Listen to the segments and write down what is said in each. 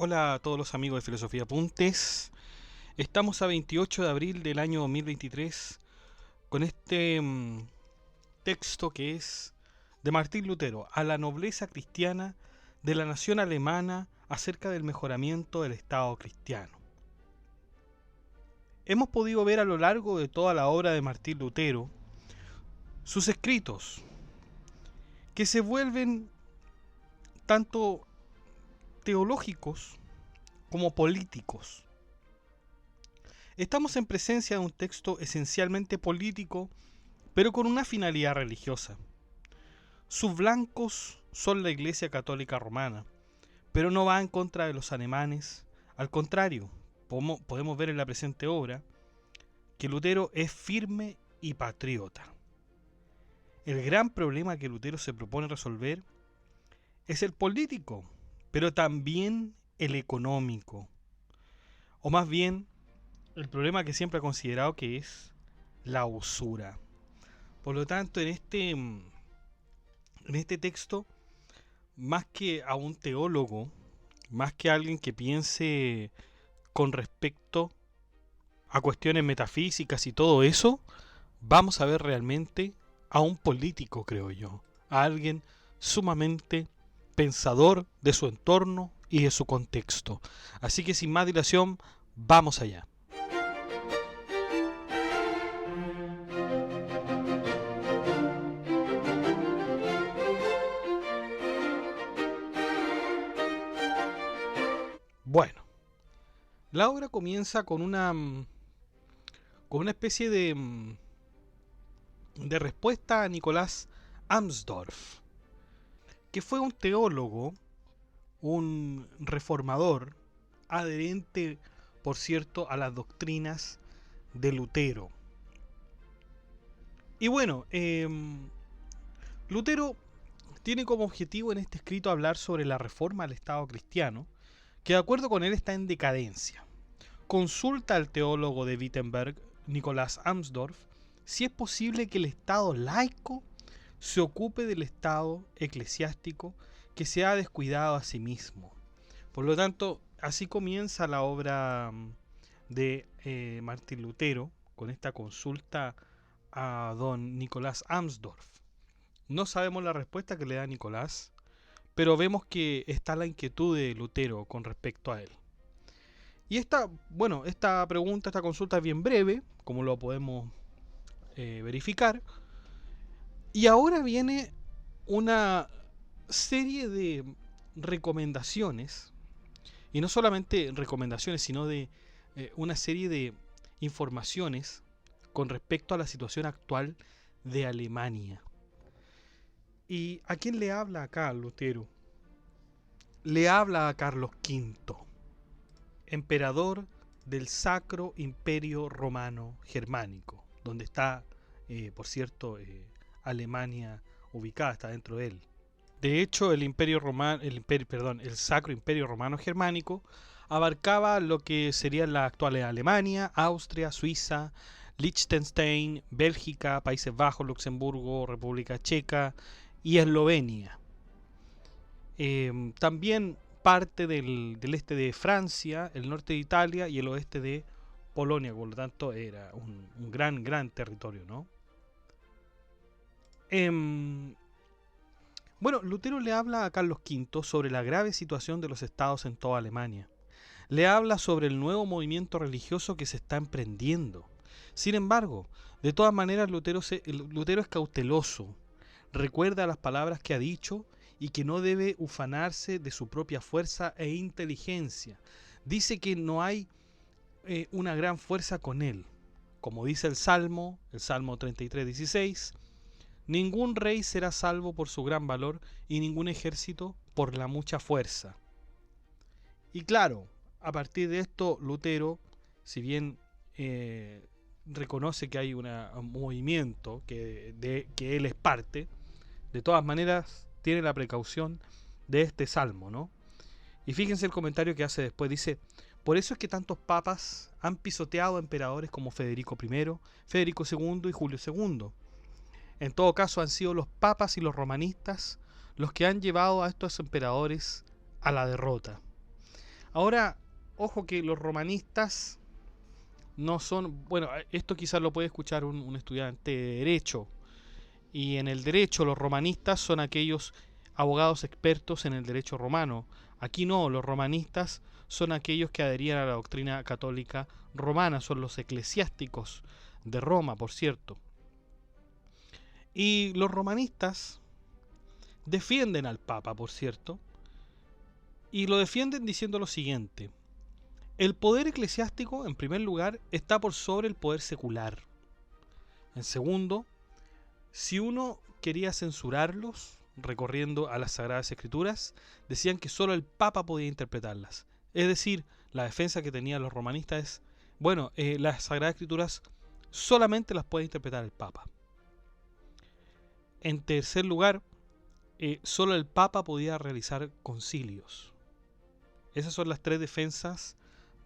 Hola a todos los amigos de Filosofía Apuntes. Estamos a 28 de abril del año 2023 con este texto que es de Martín Lutero, a la nobleza cristiana de la nación alemana acerca del mejoramiento del Estado cristiano. Hemos podido ver a lo largo de toda la obra de Martín Lutero sus escritos, que se vuelven tanto teológicos como políticos. Estamos en presencia de un texto esencialmente político, pero con una finalidad religiosa. Sus blancos son la Iglesia Católica Romana, pero no va en contra de los alemanes. Al contrario, podemos ver en la presente obra que Lutero es firme y patriota. El gran problema que Lutero se propone resolver es el político, pero también el económico, o más bien el problema que siempre ha considerado, que es la usura. Por lo tanto, en este texto, más que a un teólogo, más que a alguien que piense con respecto a cuestiones metafísicas y todo eso, vamos a ver realmente a un político, creo yo, a alguien sumamente pensador de su entorno y de su contexto. Así que sin más dilación, vamos allá. Bueno, la obra comienza con una especie de respuesta a Nicolás Amsdorff, que fue un teólogo, un reformador, adherente, por cierto, a las doctrinas de Lutero. Y bueno, Lutero tiene como objetivo en este escrito hablar sobre la reforma al Estado cristiano, que de acuerdo con él está en decadencia. Consulta al teólogo de Wittenberg, Nicolás Amsdorff, si es posible que el Estado laico se ocupe del Estado eclesiástico que se ha descuidado a sí mismo. Por lo tanto, así comienza la obra de Martín Lutero, con esta consulta a don Nicolás Amsdorff. No sabemos la respuesta que le da Nicolás, pero vemos que está la inquietud de Lutero con respecto a él. Y esta pregunta, esta consulta es bien breve, como lo podemos verificar. Y ahora viene una serie de recomendaciones, y no solamente recomendaciones, sino de una serie de informaciones con respecto a la situación actual de Alemania. ¿Y a quién le habla acá Lutero? Le habla a Carlos V, emperador del Sacro Imperio Romano Germánico, donde está, por cierto, Alemania ubicada, está dentro de él. De hecho, el Sacro Imperio Romano Germánico abarcaba lo que serían las actuales Alemania, Austria, Suiza, Liechtenstein, Bélgica, Países Bajos, Luxemburgo, República Checa y Eslovenia. También parte del este de Francia, el norte de Italia y el oeste de Polonia. Por lo tanto, era un gran territorio, ¿no? Bueno, Lutero le habla a Carlos V sobre la grave situación de los estados en toda Alemania. Le habla sobre el nuevo movimiento religioso que se está emprendiendo. Sin embargo, de todas maneras, Lutero es cauteloso. Recuerda las palabras que ha dicho y que no debe ufanarse de su propia fuerza e inteligencia. Dice que no hay una gran fuerza con él. Como dice el Salmo 33:16, ningún rey será salvo por su gran valor y ningún ejército por la mucha fuerza. Y claro, a partir de esto, Lutero, si bien reconoce que hay un movimiento que él es parte, de todas maneras tiene la precaución de este salmo, ¿no? Y fíjense el comentario que hace después, dice: por eso es que tantos papas han pisoteado a emperadores como Federico I, Federico II y Julio II. En todo caso han sido los papas y los romanistas los que han llevado a estos emperadores a la derrota. Ahora, ojo que los romanistas no son, bueno, esto quizás lo puede escuchar un estudiante de derecho, y en el derecho los romanistas son aquellos abogados expertos en el derecho romano. Aquí no, los romanistas son aquellos que adherían a la doctrina católica romana, son los eclesiásticos de Roma, por cierto. Y los romanistas defienden al Papa, por cierto, y lo defienden diciendo lo siguiente: el poder eclesiástico, en primer lugar, está por sobre el poder secular. En segundo, si uno quería censurarlos, recorriendo a las Sagradas Escrituras, decían que solo el Papa podía interpretarlas. Es decir, la defensa que tenían los romanistas es, bueno, las Sagradas Escrituras solamente las puede interpretar el Papa. En tercer lugar, solo el Papa podía realizar concilios. Esas son las tres defensas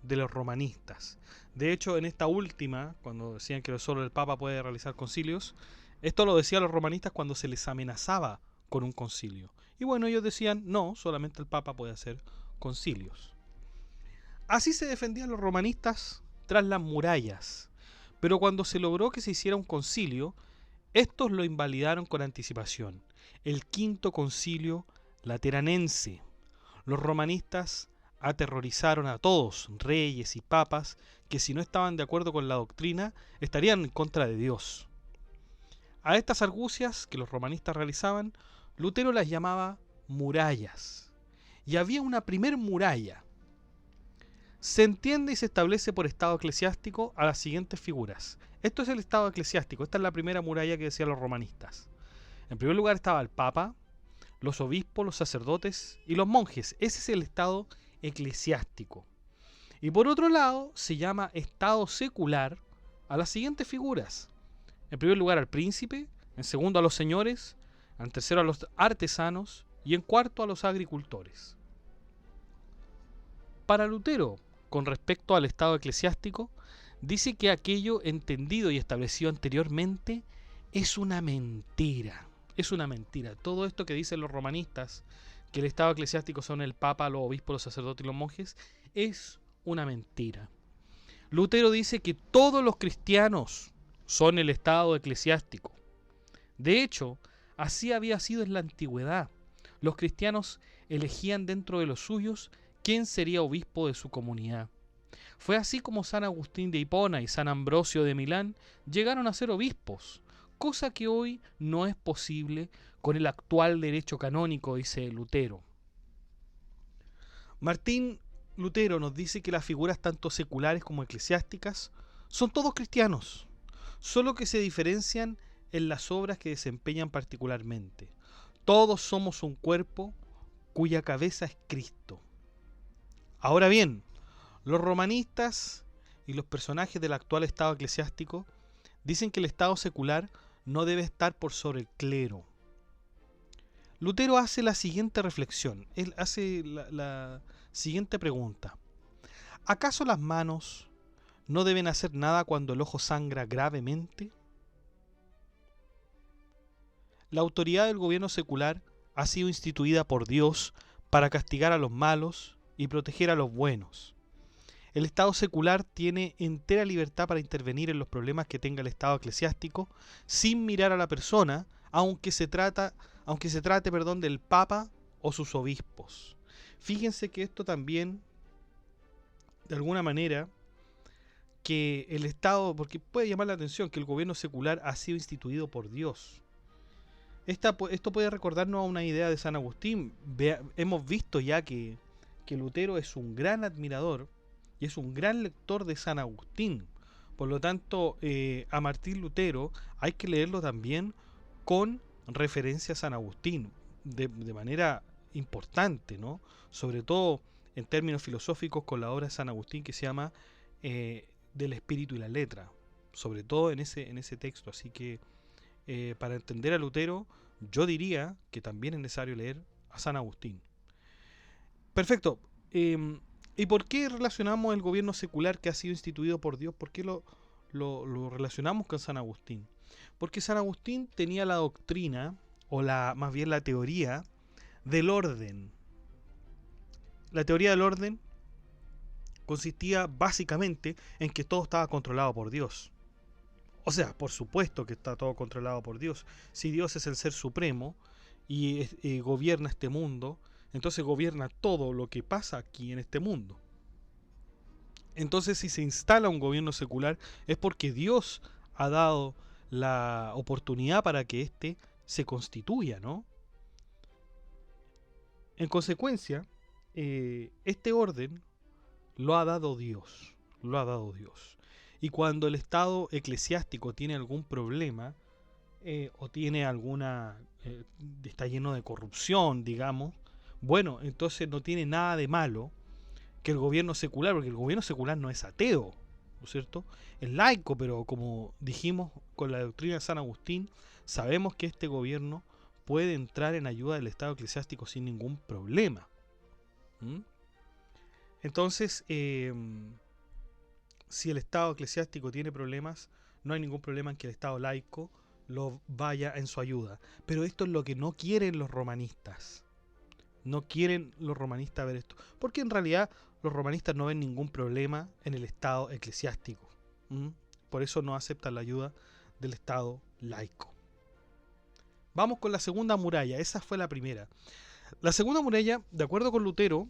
de los romanistas. De hecho, en esta última, cuando decían que solo el Papa puede realizar concilios, esto lo decían los romanistas cuando se les amenazaba con un concilio. Y bueno, ellos decían, no, solamente el Papa puede hacer concilios. Así se defendían los romanistas tras las murallas. Pero cuando se logró que se hiciera un concilio, estos lo invalidaron con anticipación. El quinto concilio lateranense. Los romanistas aterrorizaron a todos, reyes y papas, que si no estaban de acuerdo con la doctrina, estarían en contra de Dios. A estas argucias que los romanistas realizaban, Lutero las llamaba murallas. Y había una primer muralla. Se entiende y se establece por estado eclesiástico a las siguientes figuras. Esto es el estado eclesiástico, esta es la primera muralla que decían los romanistas. En primer lugar estaba el Papa, los obispos, los sacerdotes y los monjes. Ese es el estado eclesiástico. Y por otro lado, se llama estado secular a las siguientes figuras. En primer lugar al príncipe, en segundo a los señores, en tercero a los artesanos y en cuarto a los agricultores. Para Lutero, con respecto al estado eclesiástico, dice que aquello entendido y establecido anteriormente es una mentira. Es una mentira. Todo esto que dicen los romanistas, que el estado eclesiástico son el Papa, los obispos, los sacerdotes y los monjes, es una mentira. Lutero dice que todos los cristianos son el estado eclesiástico. De hecho, así había sido en la antigüedad. Los cristianos elegían dentro de los suyos quién sería obispo de su comunidad. Fue así como San Agustín de Hipona y San Ambrosio de Milán llegaron a ser obispos, cosa que hoy no es posible con el actual derecho canónico, dice Lutero. Martín Lutero nos dice que las figuras tanto seculares como eclesiásticas son todos cristianos, solo que se diferencian en las obras que desempeñan particularmente. Todos somos un cuerpo cuya cabeza es Cristo. Ahora bien, los romanistas y los personajes del actual estado eclesiástico dicen que el estado secular no debe estar por sobre el clero. Lutero hace la siguiente reflexión, él hace la siguiente pregunta: ¿acaso las manos no deben hacer nada cuando el ojo sangra gravemente? La autoridad del gobierno secular ha sido instituida por Dios para castigar a los malos y proteger a los buenos. El Estado secular tiene entera libertad para intervenir en los problemas que tenga el Estado eclesiástico sin mirar a la persona, aunque se trate, del Papa o sus obispos. Fíjense que esto también, de alguna manera, que el Estado, porque puede llamar la atención que el gobierno secular ha sido instituido por Dios. Esto puede recordarnos a una idea de San Agustín. Hemos visto ya que Lutero es un gran admirador y es un gran lector de San Agustín. Por lo tanto, a Martín Lutero hay que leerlo también con referencia a San Agustín, de manera importante, ¿no? Sobre todo en términos filosóficos con la obra de San Agustín que se llama Del espíritu y la letra, sobre todo en ese texto. Así que para entender a Lutero, yo diría que también es necesario leer a San Agustín. Perfecto. ¿Y por qué relacionamos el gobierno secular que ha sido instituido por Dios? ¿Por qué lo relacionamos con San Agustín? Porque San Agustín tenía la doctrina, o más bien la teoría, del orden. La teoría del orden consistía básicamente en que todo estaba controlado por Dios. O sea, por supuesto que está todo controlado por Dios. Si Dios es el ser supremo y gobierna este mundo, entonces gobierna todo lo que pasa aquí en este mundo. Entonces, si se instala un gobierno secular, es porque Dios ha dado la oportunidad para que éste se constituya, ¿no? En consecuencia, este orden lo ha dado Dios, lo ha dado Dios. Y cuando el Estado eclesiástico tiene algún problema, o tiene está lleno de corrupción, digamos, bueno, entonces no tiene nada de malo que el gobierno secular, porque el gobierno secular no es ateo, ¿no es cierto? Es laico, pero como dijimos con la doctrina de San Agustín, sabemos que este gobierno puede entrar en ayuda del Estado eclesiástico sin ningún problema. ¿Mm? Entonces, si el Estado eclesiástico tiene problemas, no hay ningún problema en que el Estado laico lo vaya en su ayuda. Pero esto es lo que no quieren los romanistas. No quieren los romanistas ver esto. Porque en realidad los romanistas no ven ningún problema en el Estado eclesiástico. Por eso no aceptan la ayuda del Estado laico. Vamos con la segunda muralla. Esa fue la primera. La segunda muralla, de acuerdo con Lutero,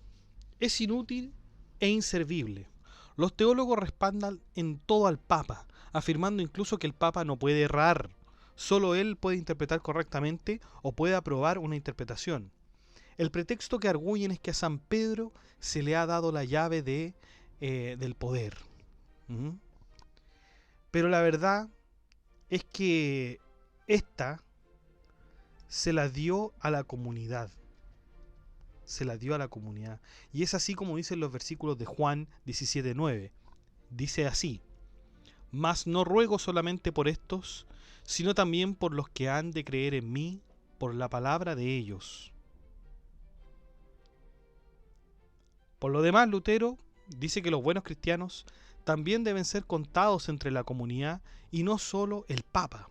es inútil e inservible. Los teólogos respaldan en todo al Papa, afirmando incluso que el Papa no puede errar. Solo él puede interpretar correctamente o puede aprobar una interpretación. El pretexto que arguyen es que a San Pedro se le ha dado la llave del poder. Pero la verdad es que esta se la dio a la comunidad. Se la dio a la comunidad. Y es así como dicen los versículos de Juan 17:9. Dice así: mas no ruego solamente por estos, sino también por los que han de creer en mí por la palabra de ellos. Por lo demás, Lutero dice que los buenos cristianos también deben ser contados entre la comunidad y no solo el Papa,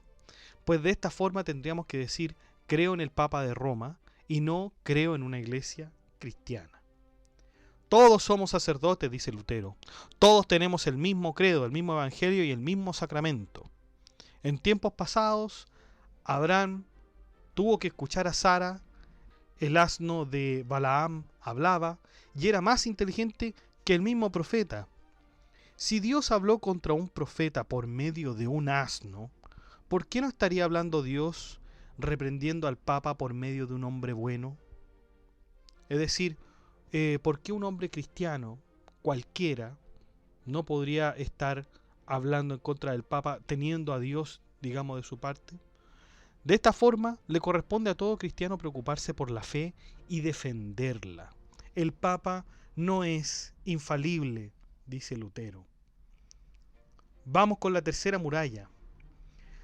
pues de esta forma tendríamos que decir creo en el Papa de Roma y no creo en una iglesia cristiana. Todos somos sacerdotes, dice Lutero. Todos tenemos el mismo credo, el mismo evangelio y el mismo sacramento. En tiempos pasados, Abraham tuvo que escuchar a Sara, el asno de Balaam hablaba y era más inteligente que el mismo profeta. Si Dios habló contra un profeta por medio de un asno, ¿por qué no estaría hablando Dios reprendiendo al Papa por medio de un hombre bueno? Es decir, ¿por qué un hombre cristiano, cualquiera, no podría estar hablando en contra del Papa teniendo a Dios, digamos, de su parte? De esta forma, le corresponde a todo cristiano preocuparse por la fe y defenderla. El Papa no es infalible, dice Lutero. Vamos con la tercera muralla.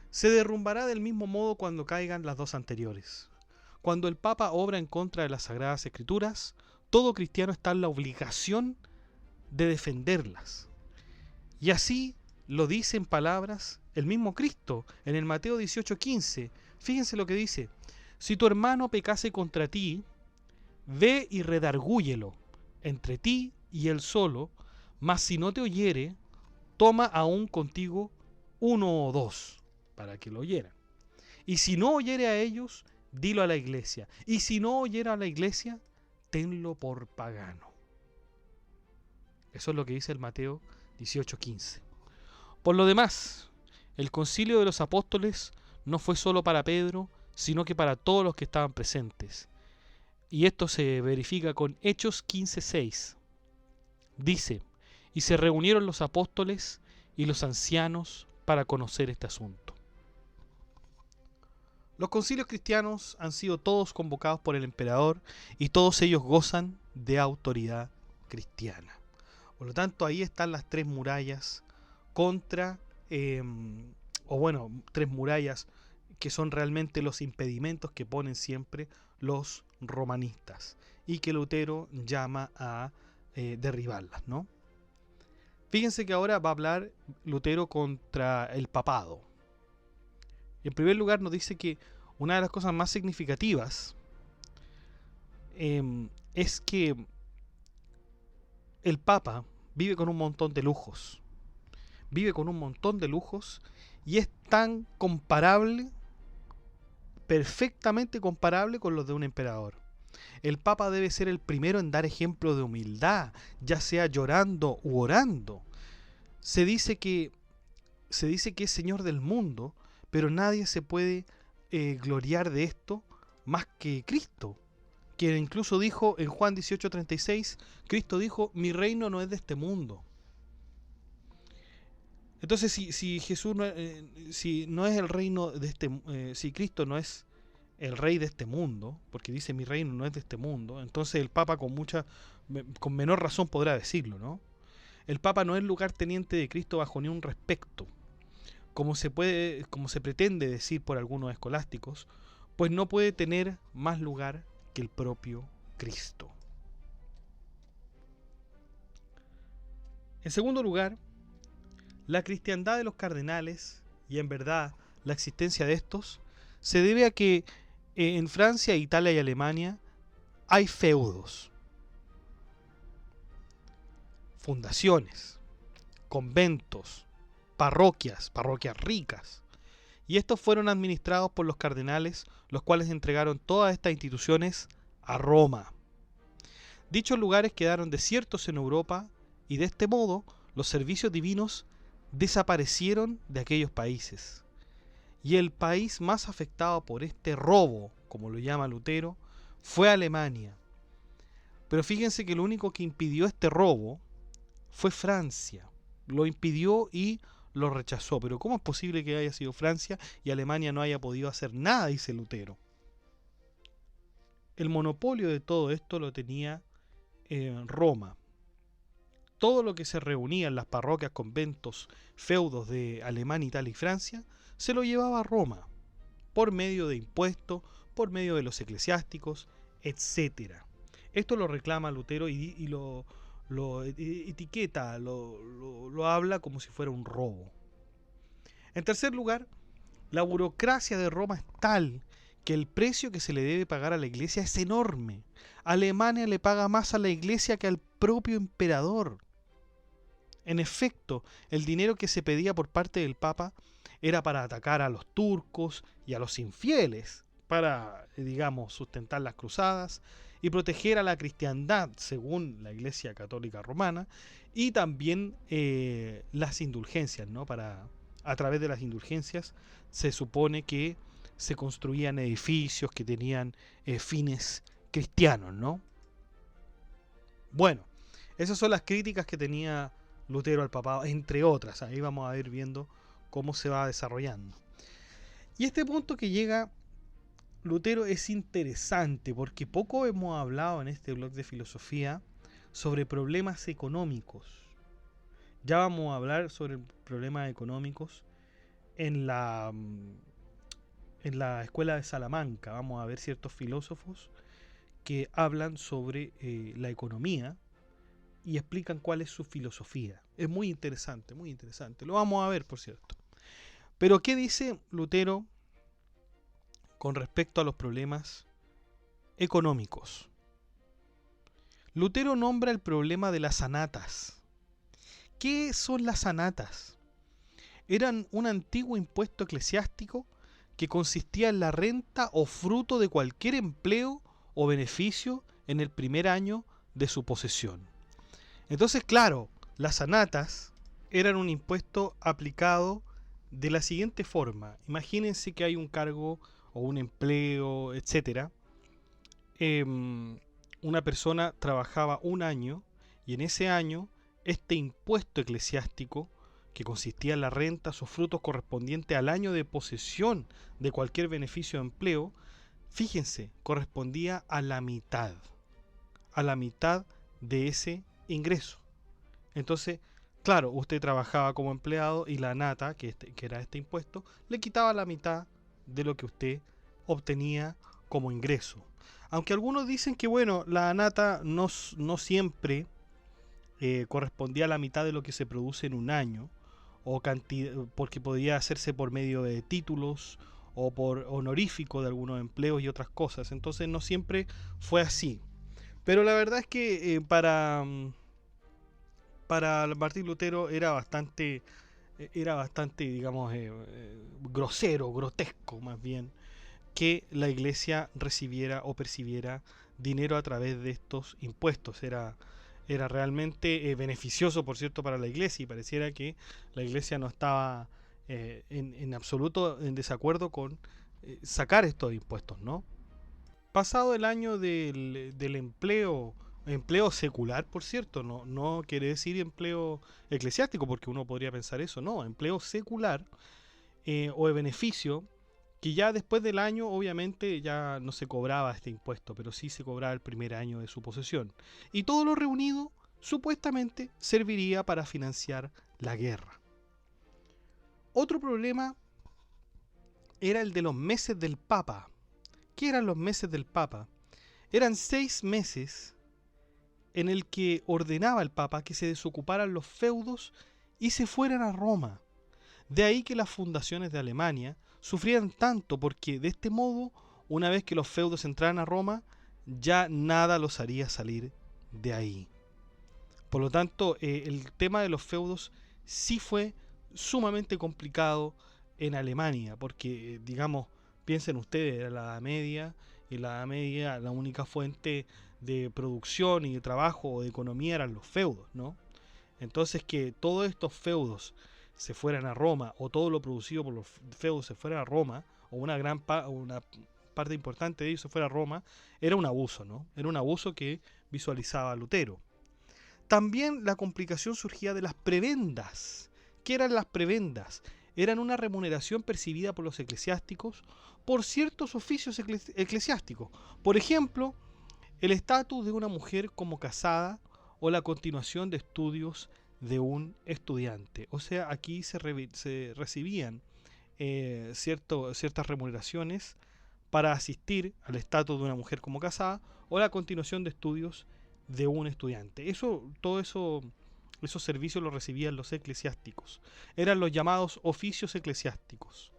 Se derrumbará del mismo modo cuando caigan las dos anteriores. Cuando el Papa obra en contra de las Sagradas Escrituras, todo cristiano está en la obligación de defenderlas. Y así lo dice en palabras el mismo Cristo en el Mateo 18:15. Fíjense lo que dice: si tu hermano pecase contra ti, ve y redargúyelo entre ti y él solo, mas si no te oyere, toma aún contigo uno o dos, para que lo oyeran. Y si no oyere a ellos, dilo a la iglesia. Y si no oyera a la iglesia, tenlo por pagano. Eso es lo que dice el Mateo 18:15. Por lo demás, el concilio de los apóstoles no fue solo para Pedro, sino que para todos los que estaban presentes. Y esto se verifica con Hechos 15:6. Dice: y se reunieron los apóstoles y los ancianos para conocer este asunto. Los concilios cristianos han sido todos convocados por el emperador y todos ellos gozan de autoridad cristiana. Por lo tanto, ahí están las tres murallas contra, tres murallas que son realmente los impedimentos que ponen siempre los romanistas y que Lutero llama a derribarlas, ¿no? Fíjense que ahora va a hablar Lutero contra el papado. En primer lugar nos dice que una de las cosas más significativas es que el Papa vive con un montón de lujos. Vive con un montón de lujos y es tan comparable, perfectamente comparable con los de un emperador. El Papa debe ser el primero en dar ejemplo de humildad, ya sea llorando u orando. Se dice que es Señor del mundo, pero nadie se puede gloriar de esto más que Cristo. Quien incluso dijo en Juan 18:36, Cristo dijo, mi reino no es de este mundo. Entonces, si Jesús si no es el reino de si Cristo no es el rey de este mundo, porque dice mi reino no es de este mundo, entonces el Papa con menor razón podrá decirlo, ¿no? El Papa no es lugarteniente de Cristo bajo ni un respecto, como se pretende decir por algunos escolásticos, pues no puede tener más lugar que el propio Cristo. En segundo lugar, la cristiandad de los cardenales, y en verdad la existencia de estos, se debe a que en Francia, Italia y Alemania hay feudos, fundaciones, conventos, parroquias ricas, y estos fueron administrados por los cardenales, los cuales entregaron todas estas instituciones a Roma. Dichos lugares quedaron desiertos en Europa y de este modo los servicios divinos desaparecieron de aquellos países. Y el país más afectado por este robo, como lo llama Lutero, fue Alemania. Pero fíjense que lo único que impidió este robo fue Francia. Lo impidió y lo rechazó. Pero ¿cómo es posible que haya sido Francia y Alemania no haya podido hacer nada? Dice Lutero. El monopolio de todo esto lo tenía Roma. Todo lo que se reunía en las parroquias, conventos, feudos de Alemania, Italia y Francia, se lo llevaba a Roma, por medio de impuestos, por medio de los eclesiásticos, etc. Esto lo reclama Lutero y lo etiqueta, lo habla como si fuera un robo. En tercer lugar, la burocracia de Roma es tal que el precio que se le debe pagar a la iglesia es enorme. Alemania le paga más a la iglesia que al propio emperador. En efecto, el dinero que se pedía por parte del Papa era para atacar a los turcos y a los infieles, para, digamos, sustentar las cruzadas y proteger a la cristiandad, según la Iglesia Católica Romana, y también las indulgencias, ¿no? A través de las indulgencias se supone que se construían edificios que tenían fines cristianos, ¿no? Bueno, esas son las críticas que tenía Lutero al papado, entre otras. Ahí vamos a ir viendo cómo se va desarrollando. Y este punto que llega Lutero es interesante porque poco hemos hablado en este blog de filosofía sobre problemas económicos. Ya vamos a hablar sobre problemas económicos en la escuela de Salamanca. Vamos a ver ciertos filósofos que hablan sobre la economía y explican cuál es su filosofía. Es muy interesante, muy interesante. Lo vamos a ver, por cierto. Pero ¿qué dice Lutero con respecto a los problemas económicos? Lutero nombra el problema de las anatas. ¿Qué son las anatas? Eran un antiguo impuesto eclesiástico que consistía en la renta o fruto de cualquier empleo o beneficio en el primer año de su posesión. Entonces, claro, las anatas eran un impuesto aplicado de la siguiente forma. Imagínense que hay un cargo o un empleo, etc. Una persona trabajaba un año y en ese año este impuesto eclesiástico, que consistía en la renta o frutos correspondiente al año de posesión de cualquier beneficio de empleo, fíjense, correspondía a la mitad de ese ingreso. Entonces, claro, usted trabajaba como empleado y la nata, que era este impuesto, le quitaba la mitad de lo que usted obtenía como ingreso. Aunque algunos dicen que, bueno, la nata no siempre correspondía a la mitad de lo que se produce en un año, o porque podía hacerse por medio de títulos o por honorífico de algunos empleos y otras cosas. Entonces no siempre fue así. Pero la verdad es que para Martín Lutero era bastante, digamos, grosero, grotesco más bien, que la iglesia recibiera o percibiera dinero a través de estos impuestos. Era realmente beneficioso, por cierto, para la iglesia, y pareciera que la iglesia no estaba en absoluto en desacuerdo con sacar estos impuestos, ¿no? Pasado el año del empleo secular, por cierto, no quiere decir empleo eclesiástico, porque uno podría pensar eso, no, empleo secular o de beneficio, que ya después del año obviamente ya no se cobraba este impuesto, pero sí se cobraba el primer año de su posesión. Y todo lo reunido supuestamente serviría para financiar la guerra. Otro problema era el de los meses del Papa. ¿Qué eran los meses del Papa? Eran 6 meses en el que ordenaba el Papa que se desocuparan los feudos y se fueran a Roma. De ahí que las fundaciones de Alemania sufrían tanto, porque de este modo, una vez que los feudos entraran a Roma, ya nada los haría salir de ahí. Por lo tanto, el tema de los feudos sí fue sumamente complicado en Alemania, porque, digamos, piensen ustedes, era la Edad Media, y en la Edad Media la única fuente de producción y de trabajo o de economía eran los feudos, ¿no? Entonces que todos estos feudos se fueran a Roma, o todo lo producido por los feudos se fuera a Roma, o una parte importante de ellos se fuera a Roma, era un abuso, ¿no? Era un abuso que visualizaba Lutero. También la complicación surgía de las prebendas. ¿Qué eran las prebendas? Eran una remuneración percibida por los eclesiásticos por ciertos oficios eclesiásticos. Por ejemplo, el estatus de una mujer como casada o la continuación de estudios de un estudiante. O sea, aquí se recibían ciertas remuneraciones para asistir al estatus de una mujer como casada o la continuación de estudios de un estudiante. Esos servicios los recibían los eclesiásticos. Eran los llamados oficios eclesiásticos.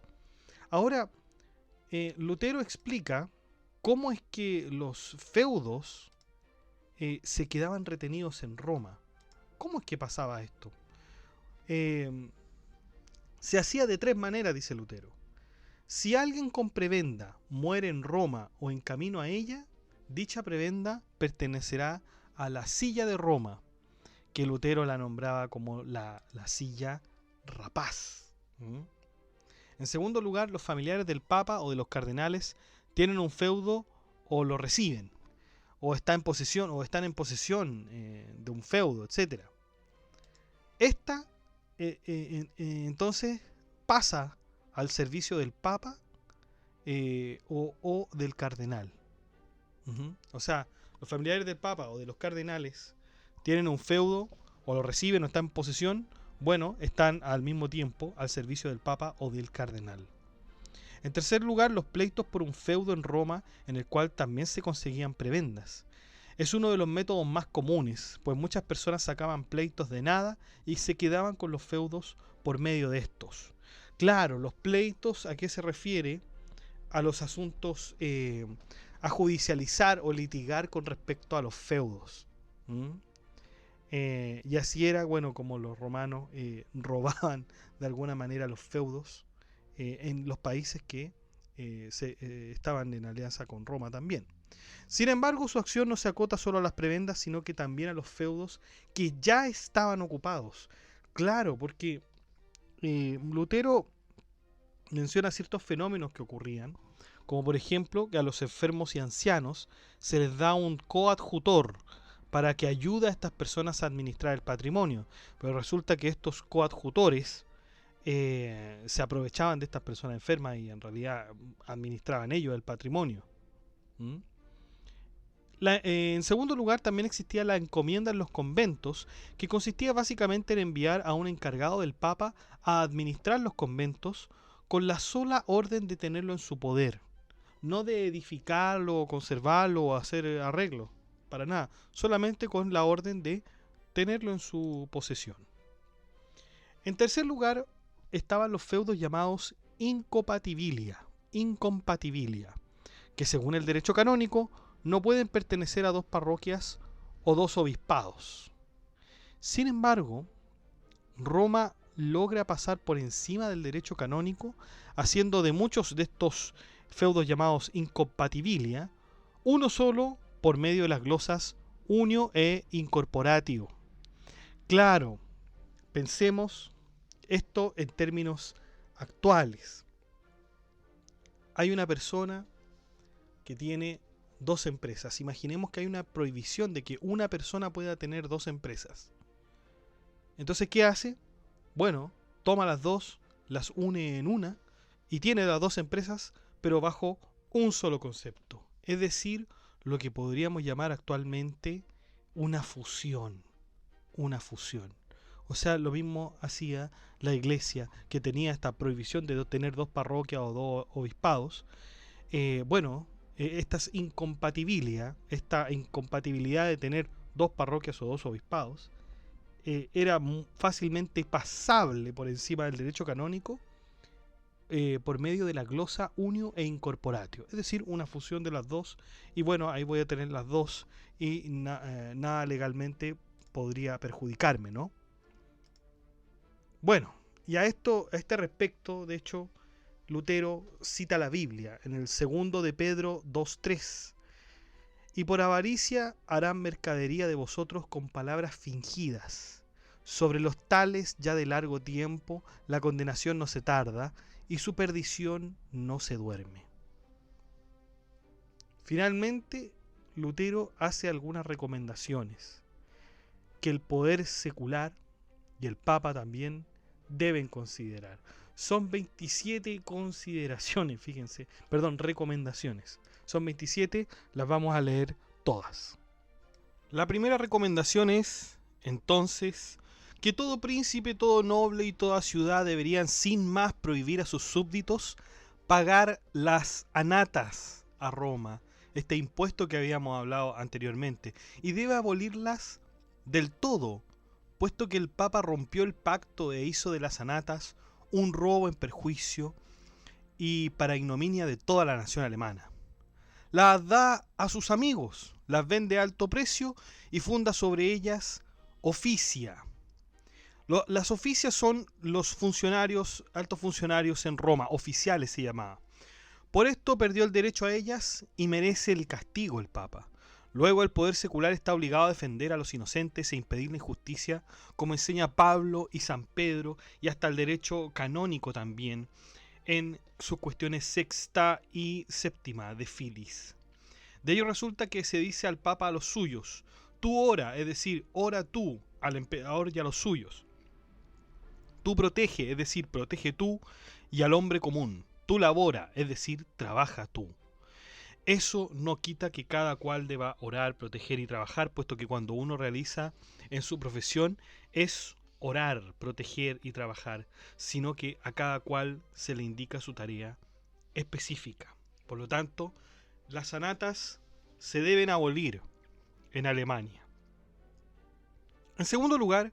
Ahora, Lutero explica cómo es que los feudos se quedaban retenidos en Roma. ¿Cómo es que pasaba esto? Se hacía de 3 maneras, dice Lutero. Si alguien con prebenda muere en Roma o en camino a ella, dicha prebenda pertenecerá a la silla de Roma, que Lutero la nombraba como la silla rapaz. En segundo lugar, los familiares del Papa o de los cardenales tienen un feudo o lo reciben, o están en posesión de un feudo, etc. Esta entonces pasa al servicio del Papa o del cardenal. O sea, los familiares del Papa o de los cardenales tienen un feudo, o lo reciben o están en posesión, bueno, están al mismo tiempo al servicio del Papa o del cardenal. En tercer lugar, los pleitos por un feudo en Roma, en el cual también se conseguían prebendas. Es uno de los métodos más comunes, pues muchas personas sacaban pleitos de nada y se quedaban con los feudos por medio de estos. Claro, los pleitos, ¿a qué se refiere? A los asuntos a judicializar o litigar con respecto a los feudos. Y así era, bueno, como los romanos robaban de alguna manera los feudos en los países que estaban en alianza con Roma también. Sin embargo, su acción no se acota solo a las prebendas, sino que también a los feudos que ya estaban ocupados. Claro, porque Lutero menciona ciertos fenómenos que ocurrían, como por ejemplo que a los enfermos y ancianos se les da un coadjutor para que ayude a estas personas a administrar el patrimonio, pero resulta que estos coadjutores se aprovechaban de estas personas enfermas y en realidad administraban ellos el patrimonio. En segundo lugar, también existía la encomienda en los conventos, que consistía básicamente en enviar a un encargado del Papa a administrar los conventos con la sola orden de tenerlo en su poder. no de edificarlo, conservarlo o hacer arreglos, para nada, solamente con la orden de tenerlo en su posesión. En tercer lugar estaban los feudos llamados incompatibilia, que según el derecho canónico no pueden pertenecer a dos parroquias o dos obispados. Sin embargo, Roma logra pasar por encima del derecho canónico, haciendo de muchos de estos feudos llamados incompatibilia uno solo por medio de las glosas unio e incorporatio. Claro, pensemos esto en términos actuales. Hay una persona que tiene dos empresas. Imaginemos que hay una prohibición de que una persona pueda tener dos empresas. Entonces, ¿qué hace? Bueno, toma las dos, las une en una y tiene las dos empresas, pero bajo un solo concepto. Es decir, lo que podríamos llamar actualmente una fusión. Una fusión. O sea, lo mismo hacía la iglesia, que tenía esta prohibición de tener dos parroquias o dos obispados. Esta incompatibilidad de tener dos parroquias o dos obispados, era fácilmente pasable por encima del derecho canónico por medio de la glosa unio e incorporatio, es decir, una fusión de las dos, y bueno, ahí voy a tener las dos y nada legalmente podría perjudicarme, ¿no? Bueno, y a este respecto, de hecho, Lutero cita la Biblia en el segundo de Pedro 2:3. Y por avaricia harán mercadería de vosotros con palabras fingidas. Sobre los tales ya de largo tiempo la condenación no se tarda y su perdición no se duerme. Finalmente, Lutero hace algunas recomendaciones que el poder secular y el Papa también deben considerar. Son 27 consideraciones, fíjense, recomendaciones. Son 27, las vamos a leer todas. La primera recomendación es, entonces, que todo príncipe, todo noble y toda ciudad deberían sin más prohibir a sus súbditos pagar las anatas a Roma, este impuesto que habíamos hablado anteriormente, y debe abolirlas del todo, puesto que el Papa rompió el pacto e hizo de las anatas un robo en perjuicio y para ignominia de toda la nación alemana. Las da a sus amigos, las vende a alto precio y funda sobre ellas oficia. Las oficias son los funcionarios, altos funcionarios en Roma, oficiales se llamaba. Por esto perdió el derecho a ellas y merece el castigo el Papa. Luego el poder secular está obligado a defender a los inocentes e impedir la injusticia, como enseña Pablo y San Pedro, y hasta el derecho canónico también, en sus cuestiones sexta y séptima de Filis. De ello resulta que se dice al Papa a los suyos, tú ora, es decir, ora tú al emperador y a los suyos. Tú protege, es decir, protege tú y al hombre común. Tú labora, es decir, trabaja tú. Eso no quita que cada cual deba orar, proteger y trabajar, puesto que cuando uno realiza en su profesión es orar, proteger y trabajar, sino que a cada cual se le indica su tarea específica. Por lo tanto, las anatas se deben abolir en Alemania. En segundo lugar,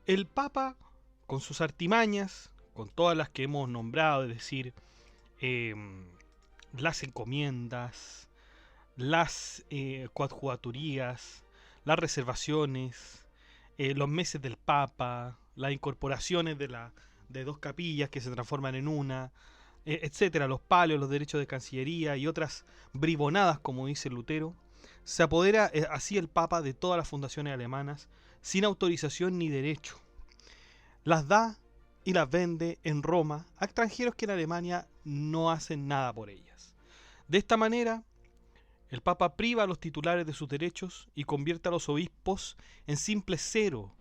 el Papa, con sus artimañas, con todas las que hemos nombrado, es decir, las encomiendas, las coadjuvaturías, las reservaciones, los meses del Papa, las incorporaciones de dos capillas que se transforman en una, etcétera, los palios, los derechos de cancillería y otras bribonadas, como dice Lutero, se apodera así el Papa de todas las fundaciones alemanas sin autorización ni derecho. Las da y las vende en Roma a extranjeros que en Alemania no hacen nada por ellas. De esta manera, el Papa priva a los titulares de sus derechos y convierte a los obispos en simples cero,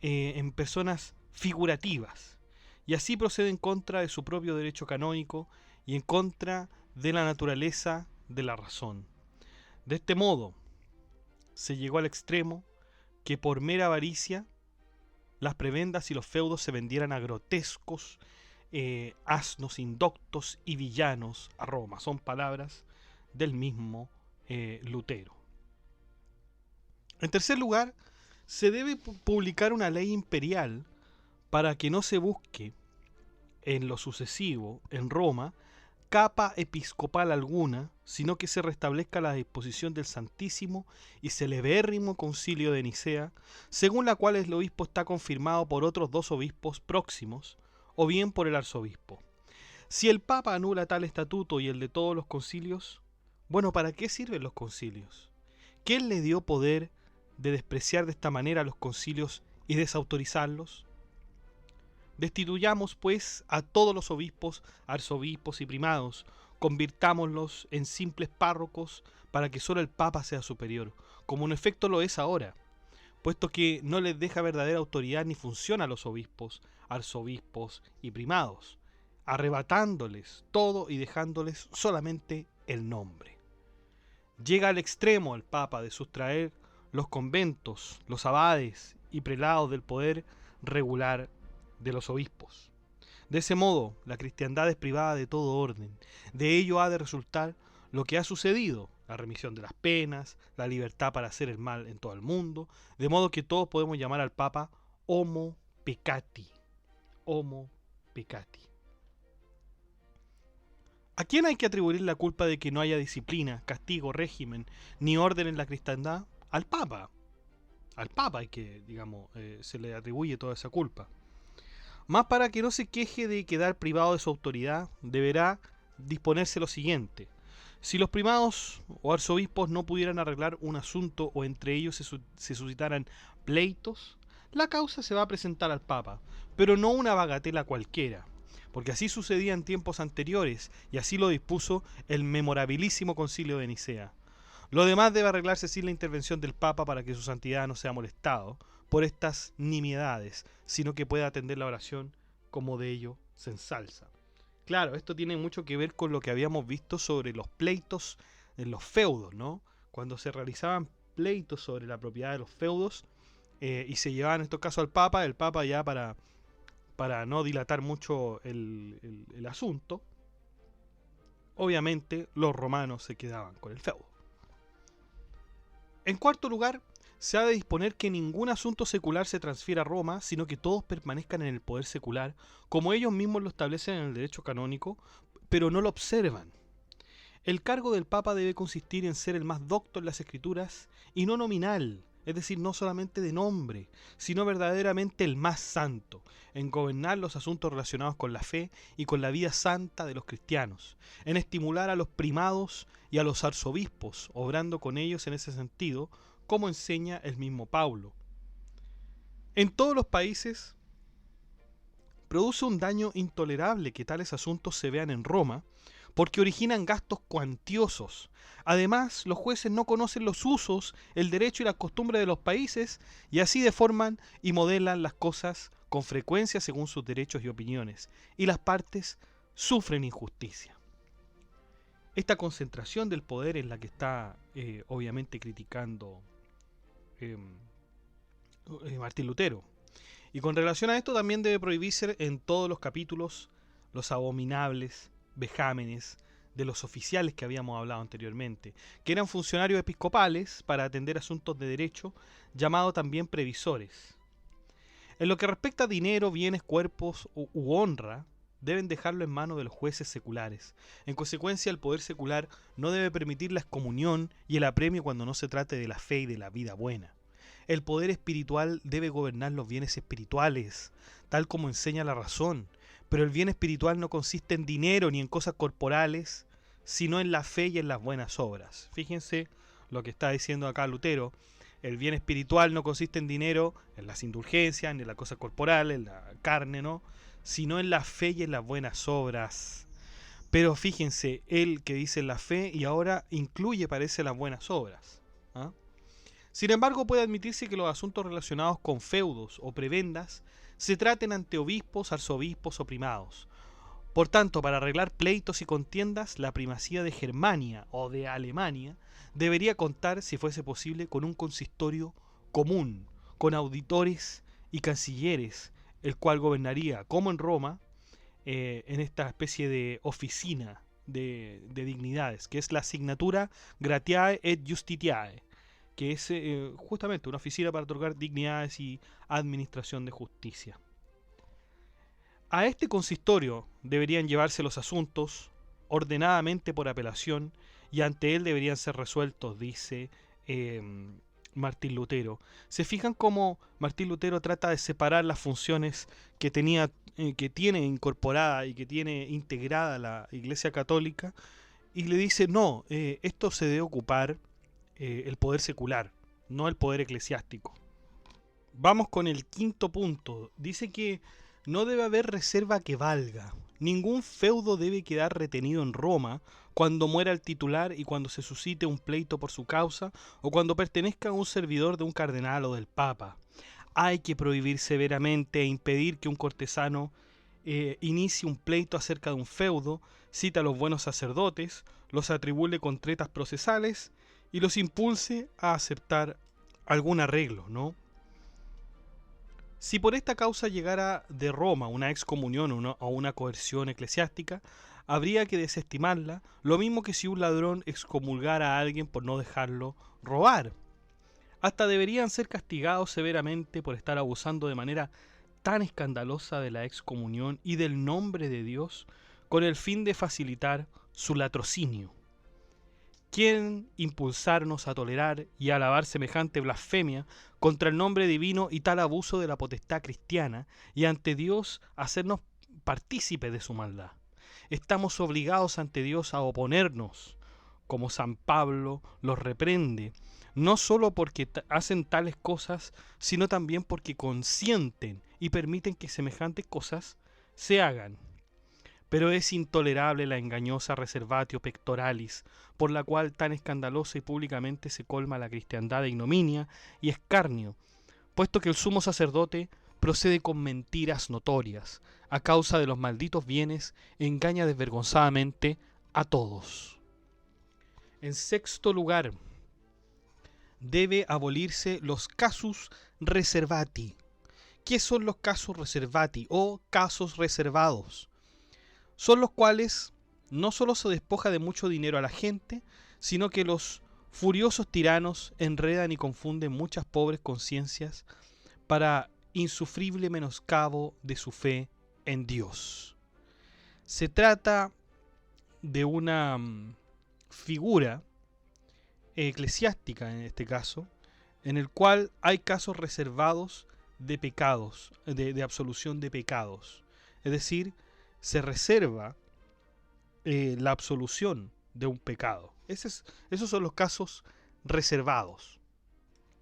en personas figurativas. Y así procede en contra de su propio derecho canónico y en contra de la naturaleza de la razón. De este modo, se llegó al extremo que por mera avaricia las prebendas y los feudos se vendieran a grotescos asnos indoctos y villanos a Roma. Son palabras del mismo Lutero. En tercer lugar, se debe publicar una ley imperial para que no se busque en lo sucesivo en Roma capa episcopal alguna, sino que se restablezca la disposición del Santísimo y celebérrimo Concilio de Nicea, según la cual el obispo está confirmado por otros 2 obispos próximos, o bien por el arzobispo. Si el Papa anula tal estatuto y el de todos los concilios, bueno, ¿para qué sirven los concilios? ¿Quién le dio poder de despreciar de esta manera los concilios y desautorizarlos? Destituyamos, pues, a todos los obispos, arzobispos y primados, convirtámoslos en simples párrocos para que solo el Papa sea superior, como en efecto lo es ahora, puesto que no les deja verdadera autoridad ni función a los obispos, arzobispos y primados, arrebatándoles todo y dejándoles solamente el nombre. Llega al extremo el Papa de sustraer los conventos, los abades y prelados del poder regular de los obispos. De ese modo, la cristiandad es privada de todo orden. De ello ha de resultar lo que ha sucedido, la remisión de las penas, la libertad para hacer el mal en todo el mundo, de modo que todos podemos llamar al Papa Homo Peccati. Homo Peccati. ¿A quién hay que atribuir la culpa de que no haya disciplina, castigo, régimen, ni orden en la cristiandad? Al Papa. Al Papa hay que, se le atribuye toda esa culpa. Más para que no se queje de quedar privado de su autoridad, deberá disponerse lo siguiente. Si los primados o arzobispos no pudieran arreglar un asunto o entre ellos se suscitaran pleitos, la causa se va a presentar al Papa, pero no una bagatela cualquiera, porque así sucedía en tiempos anteriores y así lo dispuso el memorabilísimo Concilio de Nicea. Lo demás debe arreglarse sin la intervención del Papa para que su santidad no sea molestado por estas nimiedades, sino que pueda atender la oración como de ello se ensalza. Claro, esto tiene mucho que ver con lo que habíamos visto sobre los pleitos en los feudos, ¿no? Cuando se realizaban pleitos sobre la propiedad de los feudos y se llevaban en estos casos al Papa, el Papa ya para no dilatar mucho el asunto, obviamente los romanos se quedaban con el feudo. En cuarto lugar, se ha de disponer que ningún asunto secular se transfiera a Roma, sino que todos permanezcan en el poder secular, como ellos mismos lo establecen en el derecho canónico, pero no lo observan. El cargo del Papa debe consistir en ser el más docto en las Escrituras, y no nominal, es decir, no solamente de nombre, sino verdaderamente el más santo, en gobernar los asuntos relacionados con la fe y con la vida santa de los cristianos, en estimular a los primados y a los arzobispos, obrando con ellos en ese sentido, como enseña el mismo Pablo. En todos los países produce un daño intolerable que tales asuntos se vean en Roma, porque originan gastos cuantiosos. Además, los jueces no conocen los usos, el derecho y las costumbres de los países, y así deforman y modelan las cosas con frecuencia según sus derechos y opiniones, y las partes sufren injusticia. Esta concentración del poder es la que está obviamente criticando Martín Lutero. Y con relación a esto también debe prohibirse en todos los capítulos los abominables vejámenes de los oficiales que habíamos hablado anteriormente, que eran funcionarios episcopales para atender asuntos de derecho, llamados también previsores. En lo que respecta a dinero, bienes, cuerpos u honra, deben dejarlo en manos de los jueces seculares. En consecuencia, el poder secular no debe permitir la excomunión y el apremio cuando no se trate de la fe y de la vida buena. El poder espiritual debe gobernar los bienes espirituales, tal como enseña la razón, pero el bien espiritual no consiste en dinero ni en cosas corporales, sino en la fe y en las buenas obras. Fíjense lo que está diciendo acá Lutero. El bien espiritual no consiste en dinero, en las indulgencias, ni en las cosas corporales, en la carne, ¿no? Sino en la fe y en las buenas obras. Pero fíjense, él que dice la fe y ahora incluye, parece, las buenas obras. ¿Ah? Sin embargo, puede admitirse que los asuntos relacionados con feudos o prebendas se traten ante obispos, arzobispos o primados. Por tanto, para arreglar pleitos y contiendas, la primacía de Germania o de Alemania debería contar, si fuese posible, con un consistorio común, con auditores y cancilleres, el cual gobernaría, como en Roma, en esta especie de oficina de dignidades, que es la asignatura Gratiae et Justitiae, que es justamente una oficina para otorgar dignidades y administración de justicia. A este consistorio deberían llevarse los asuntos ordenadamente por apelación y ante él deberían ser resueltos, dice Martín Lutero. ¿Se fijan cómo Martín Lutero trata de separar las funciones que tiene incorporada y que tiene integrada la Iglesia Católica? Y le dice, no, esto se debe ocupar el poder secular, no el poder eclesiástico. Vamos con el quinto punto. Dice que no debe haber reserva que valga. Ningún feudo debe quedar retenido en Roma cuando muera el titular y cuando se suscite un pleito por su causa o cuando pertenezca a un servidor de un cardenal o del papa. Hay que prohibir severamente e impedir que un cortesano inicie un pleito acerca de un feudo, cita a los buenos sacerdotes, los atribule con tretas procesales y los impulse a aceptar algún arreglo, ¿no? Si por esta causa llegara de Roma una excomunión o una coerción eclesiástica, habría que desestimarla, lo mismo que si un ladrón excomulgara a alguien por no dejarlo robar. Hasta deberían ser castigados severamente por estar abusando de manera tan escandalosa de la excomunión y del nombre de Dios con el fin de facilitar su latrocinio. Quieren impulsarnos a tolerar y a alabar semejante blasfemia contra el nombre divino y tal abuso de la potestad cristiana, y ante Dios hacernos partícipes de su maldad. Estamos obligados ante Dios a oponernos, como San Pablo los reprende, no solo porque hacen tales cosas, sino también porque consienten y permiten que semejantes cosas se hagan. Pero es intolerable la engañosa reservatio pectoralis, por la cual tan escandalosa y públicamente se colma la cristiandad de ignominia y escarnio, puesto que el sumo sacerdote procede con mentiras notorias, a causa de los malditos bienes, engaña desvergonzadamente a todos. En sexto lugar, debe abolirse los casus reservati. ¿Qué son los casus reservati o casos reservados? Son los cuales no solo se despoja de mucho dinero a la gente, sino que los furiosos tiranos enredan y confunden muchas pobres conciencias para insufrible menoscabo de su fe en Dios. Se trata de una figura eclesiástica en este caso, en el cual hay casos reservados de pecados, de absolución de pecados. Es decir, se reserva la absolución de un pecado. Esos son los casos reservados.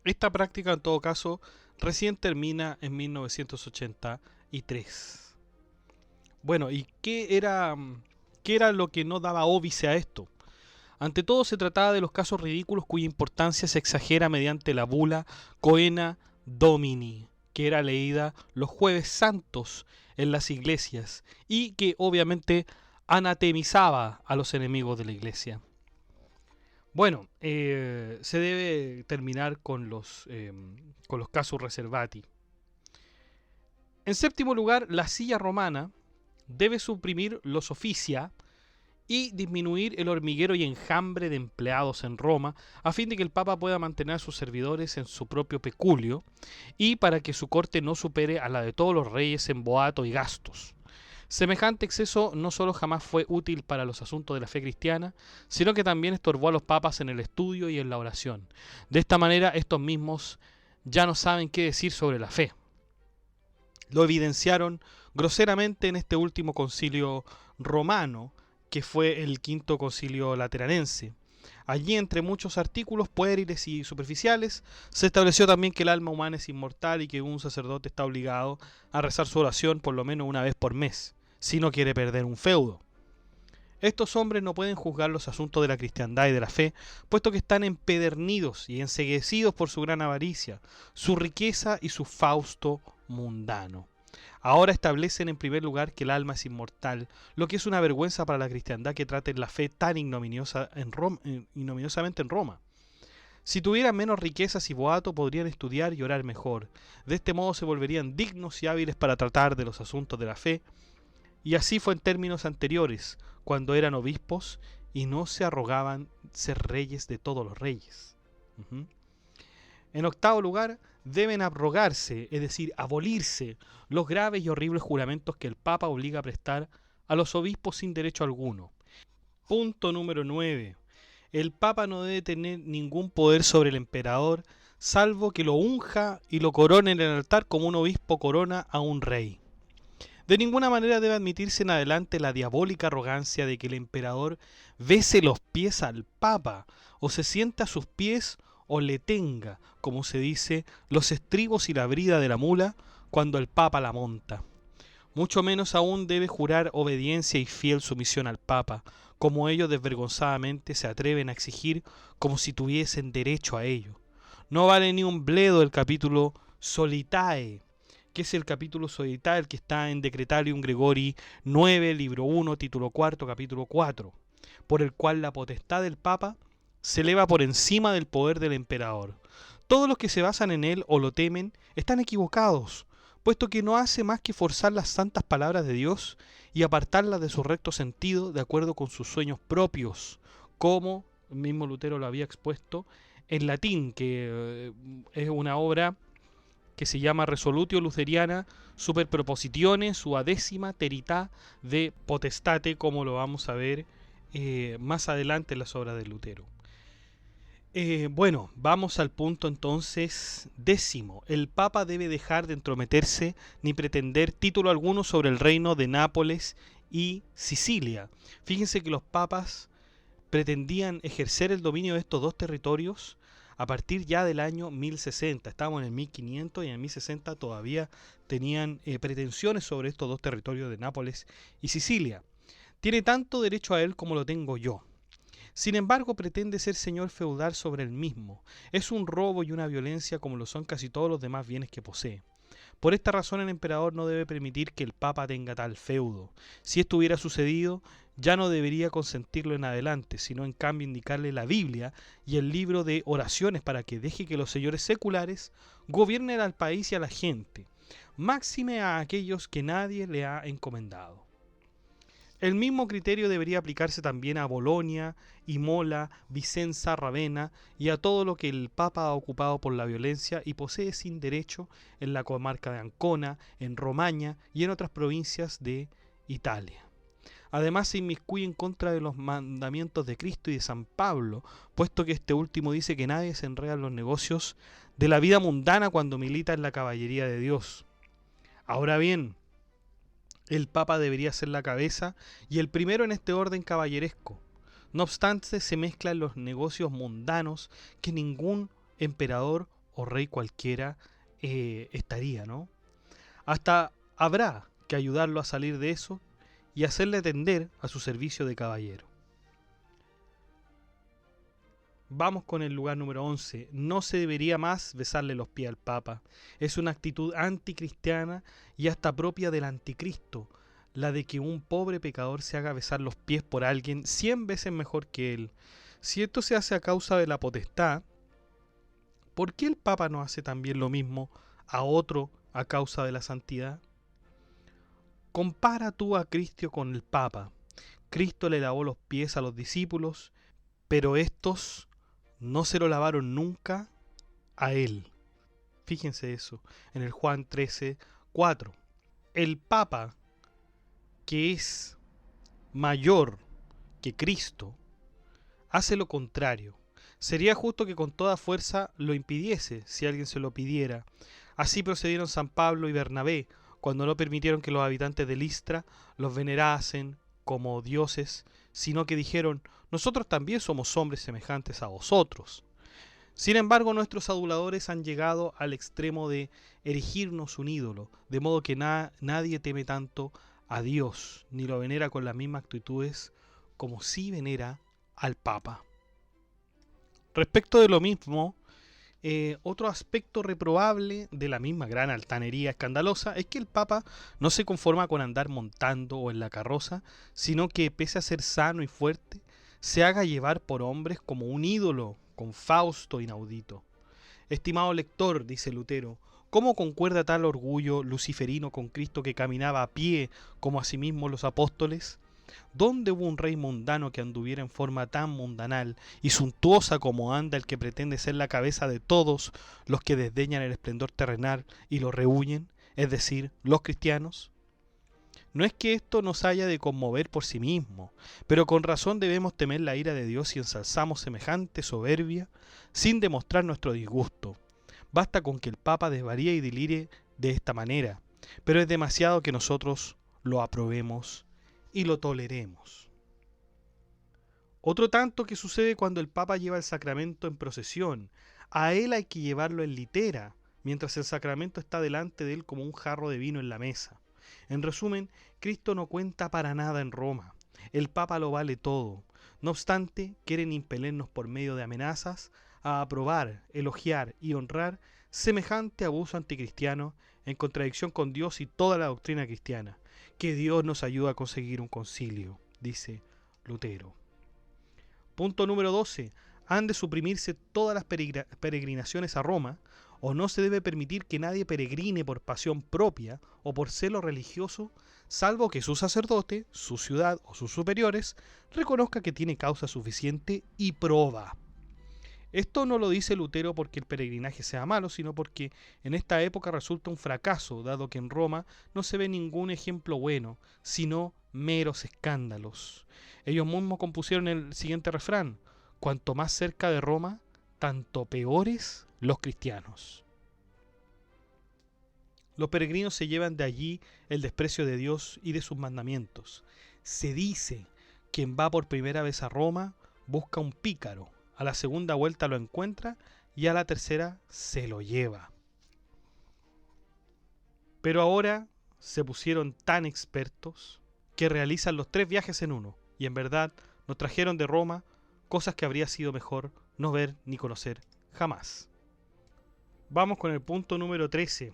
Esta práctica, en todo caso, recién termina en 1983. Bueno, ¿y qué era lo que no daba óbice a esto? Ante todo, se trataba de los casos ridículos cuya importancia se exagera mediante la bula Coena Domini, que era leída los jueves santos en las iglesias y que obviamente anatemizaba a los enemigos de la iglesia. Bueno, se debe terminar con los casus reservati. En séptimo lugar, la silla romana debe suprimir los oficia y disminuir el hormiguero y enjambre de empleados en Roma, a fin de que el Papa pueda mantener a sus servidores en su propio peculio y para que su corte no supere a la de todos los reyes en boato y gastos. Semejante exceso no solo jamás fue útil para los asuntos de la fe cristiana, sino que también estorbó a los papas en el estudio y en la oración. De esta manera, estos mismos ya no saben qué decir sobre la fe. Lo evidenciaron groseramente en este último concilio romano, que fue el quinto concilio lateranense. Allí, entre muchos artículos puériles y superficiales, se estableció también que el alma humana es inmortal y que un sacerdote está obligado a rezar su oración por lo menos una vez por mes, si no quiere perder un feudo. Estos hombres no pueden juzgar los asuntos de la cristiandad y de la fe, puesto que están empedernidos y enceguecidos por su gran avaricia, su riqueza y su fausto mundano. Ahora establecen en primer lugar que el alma es inmortal, lo que es una vergüenza para la cristiandad que traten la fe tan ignominiosamente en Roma. Si tuvieran menos riquezas y boato, podrían estudiar y orar mejor. De este modo se volverían dignos y hábiles para tratar de los asuntos de la fe, Y así fue en términos anteriores, cuando eran obispos y no se arrogaban ser reyes de todos los reyes. Ujú. En octavo lugar, deben abrogarse, es decir, abolirse, los graves y horribles juramentos que el Papa obliga a prestar a los obispos sin derecho alguno. Punto número 9. El Papa no debe tener ningún poder sobre el emperador, salvo que lo unja y lo corone en el altar como un obispo corona a un rey. De ninguna manera debe admitirse en adelante la diabólica arrogancia de que el emperador bese los pies al Papa, o se sienta a sus pies, o le tenga, como se dice, los estribos y la brida de la mula cuando el Papa la monta. Mucho menos aún debe jurar obediencia y fiel sumisión al Papa, como ellos desvergonzadamente se atreven a exigir como si tuviesen derecho a ello. No vale ni un bledo el capítulo Solitae, que es el capítulo Solitae, el que está en Decretalium Gregori 9, libro 1, título 4, capítulo 4, por el cual la potestad del Papa se eleva por encima del poder del emperador. Todos los que se basan en él o lo temen están equivocados, puesto que no hace más que forzar las santas palabras de Dios y apartarlas de su recto sentido de acuerdo con sus sueños propios, como el mismo Lutero lo había expuesto en latín, que es una obra que se llama Resolutio Lutheriana super propositiones suadécima terita de potestate, como lo vamos a ver más adelante en las obras de Lutero. Bueno, vamos al punto entonces 10. El Papa debe dejar de entrometerse ni pretender título alguno sobre el reino de Nápoles y Sicilia. Fíjense que los papas pretendían ejercer el dominio de estos dos territorios a partir ya del año 1060. Estábamos en el 1500 y en el 1060 todavía tenían pretensiones sobre estos dos territorios de Nápoles y Sicilia. Tiene tanto derecho a él como lo tengo yo. Sin embargo, pretende ser señor feudal sobre el mismo. Es un robo y una violencia como lo son casi todos los demás bienes que posee. Por esta razón el emperador no debe permitir que el Papa tenga tal feudo. Si esto hubiera sucedido, ya no debería consentirlo en adelante, sino en cambio indicarle la Biblia y el libro de oraciones para que deje que los señores seculares gobiernen al país y a la gente, máxime a aquellos que nadie le ha encomendado. El mismo criterio debería aplicarse también a Bolonia, Imola, Vicenza, Ravenna y a todo lo que el Papa ha ocupado por la violencia y posee sin derecho en la comarca de Ancona, en Romaña y en otras provincias de Italia. Además se inmiscuye en contra de los mandamientos de Cristo y de San Pablo, puesto que este último dice que nadie se enreda en los negocios de la vida mundana cuando milita en la caballería de Dios. Ahora bien, el Papa debería ser la cabeza y el primero en este orden caballeresco. No obstante, se mezclan los negocios mundanos que ningún emperador o rey cualquiera estaría, ¿no? Hasta habrá que ayudarlo a salir de eso y hacerle atender a su servicio de caballero. Vamos con el lugar número 11. No se debería más besarle los pies al Papa. Es una actitud anticristiana y hasta propia del anticristo, la de que un pobre pecador se haga besar los pies por alguien 100 veces mejor que él. Si esto se hace a causa de la potestad, ¿por qué el Papa no hace también lo mismo a otro a causa de la santidad? Compara tú a Cristo con el Papa. Cristo le lavó los pies a los discípulos, pero estos no se lo lavaron nunca a él. Fíjense eso, en el Juan 13:4. El Papa, que es mayor que Cristo, hace lo contrario. Sería justo que con toda fuerza lo impidiese, si alguien se lo pidiera. Así procedieron San Pablo y Bernabé, cuando no permitieron que los habitantes de Listra los venerasen como dioses, sino que dijeron: nosotros también somos hombres semejantes a vosotros. Sin embargo, nuestros aduladores han llegado al extremo de erigirnos un ídolo, de modo que nadie teme tanto a Dios, ni lo venera con las mismas actitudes como si venera al Papa. Respecto de lo mismo, otro aspecto reprobable de la misma gran altanería escandalosa es que el Papa no se conforma con andar montando o en la carroza, sino que, pese a ser sano y fuerte, se haga llevar por hombres como un ídolo, con Fausto inaudito. Estimado lector, dice Lutero, ¿Cómo concuerda tal orgullo luciferino con Cristo que caminaba a pie como asimismo los apóstoles? ¿Dónde hubo un rey mundano que anduviera en forma tan mundanal y suntuosa como anda el que pretende ser la cabeza de todos los que desdeñan el esplendor terrenal y lo rehuyen, es decir, los cristianos? No es que esto nos haya de conmover por sí mismo, pero con razón debemos temer la ira de Dios si ensalzamos semejante soberbia sin demostrar nuestro disgusto. Basta con que el Papa desvaríe y delire de esta manera, pero es demasiado que nosotros lo aprobemos y lo toleremos. Otro tanto que sucede cuando el Papa lleva el sacramento en procesión. A él hay que llevarlo en litera, mientras el sacramento está delante de él como un jarro de vino en la mesa. En resumen, Cristo no cuenta para nada en Roma. El Papa lo vale todo. No obstante, quieren impelernos por medio de amenazas a aprobar, elogiar y honrar semejante abuso anticristiano en contradicción con Dios y toda la doctrina cristiana. Que Dios nos ayude a conseguir un concilio, dice Lutero. Punto número 12. Han de suprimirse todas las peregrinaciones a Roma, o no se debe permitir que nadie peregrine por pasión propia o por celo religioso, salvo que su sacerdote, su ciudad o sus superiores reconozca que tiene causa suficiente y proba. Esto no lo dice Lutero porque el peregrinaje sea malo, sino porque en esta época resulta un fracaso, dado que en Roma no se ve ningún ejemplo bueno, sino meros escándalos. Ellos mismos compusieron el siguiente refrán: cuanto más cerca de Roma, tanto peores los cristianos. Los peregrinos se llevan de allí el desprecio de Dios y de sus mandamientos. Se dice: quien va por primera vez a Roma busca un pícaro, a la segunda vuelta lo encuentra y a la tercera se lo lleva. Pero ahora se pusieron tan expertos que realizan los 3 viajes en uno, y en verdad nos trajeron de Roma cosas que habría sido mejor no ver ni conocer jamás. Vamos con el punto número 13.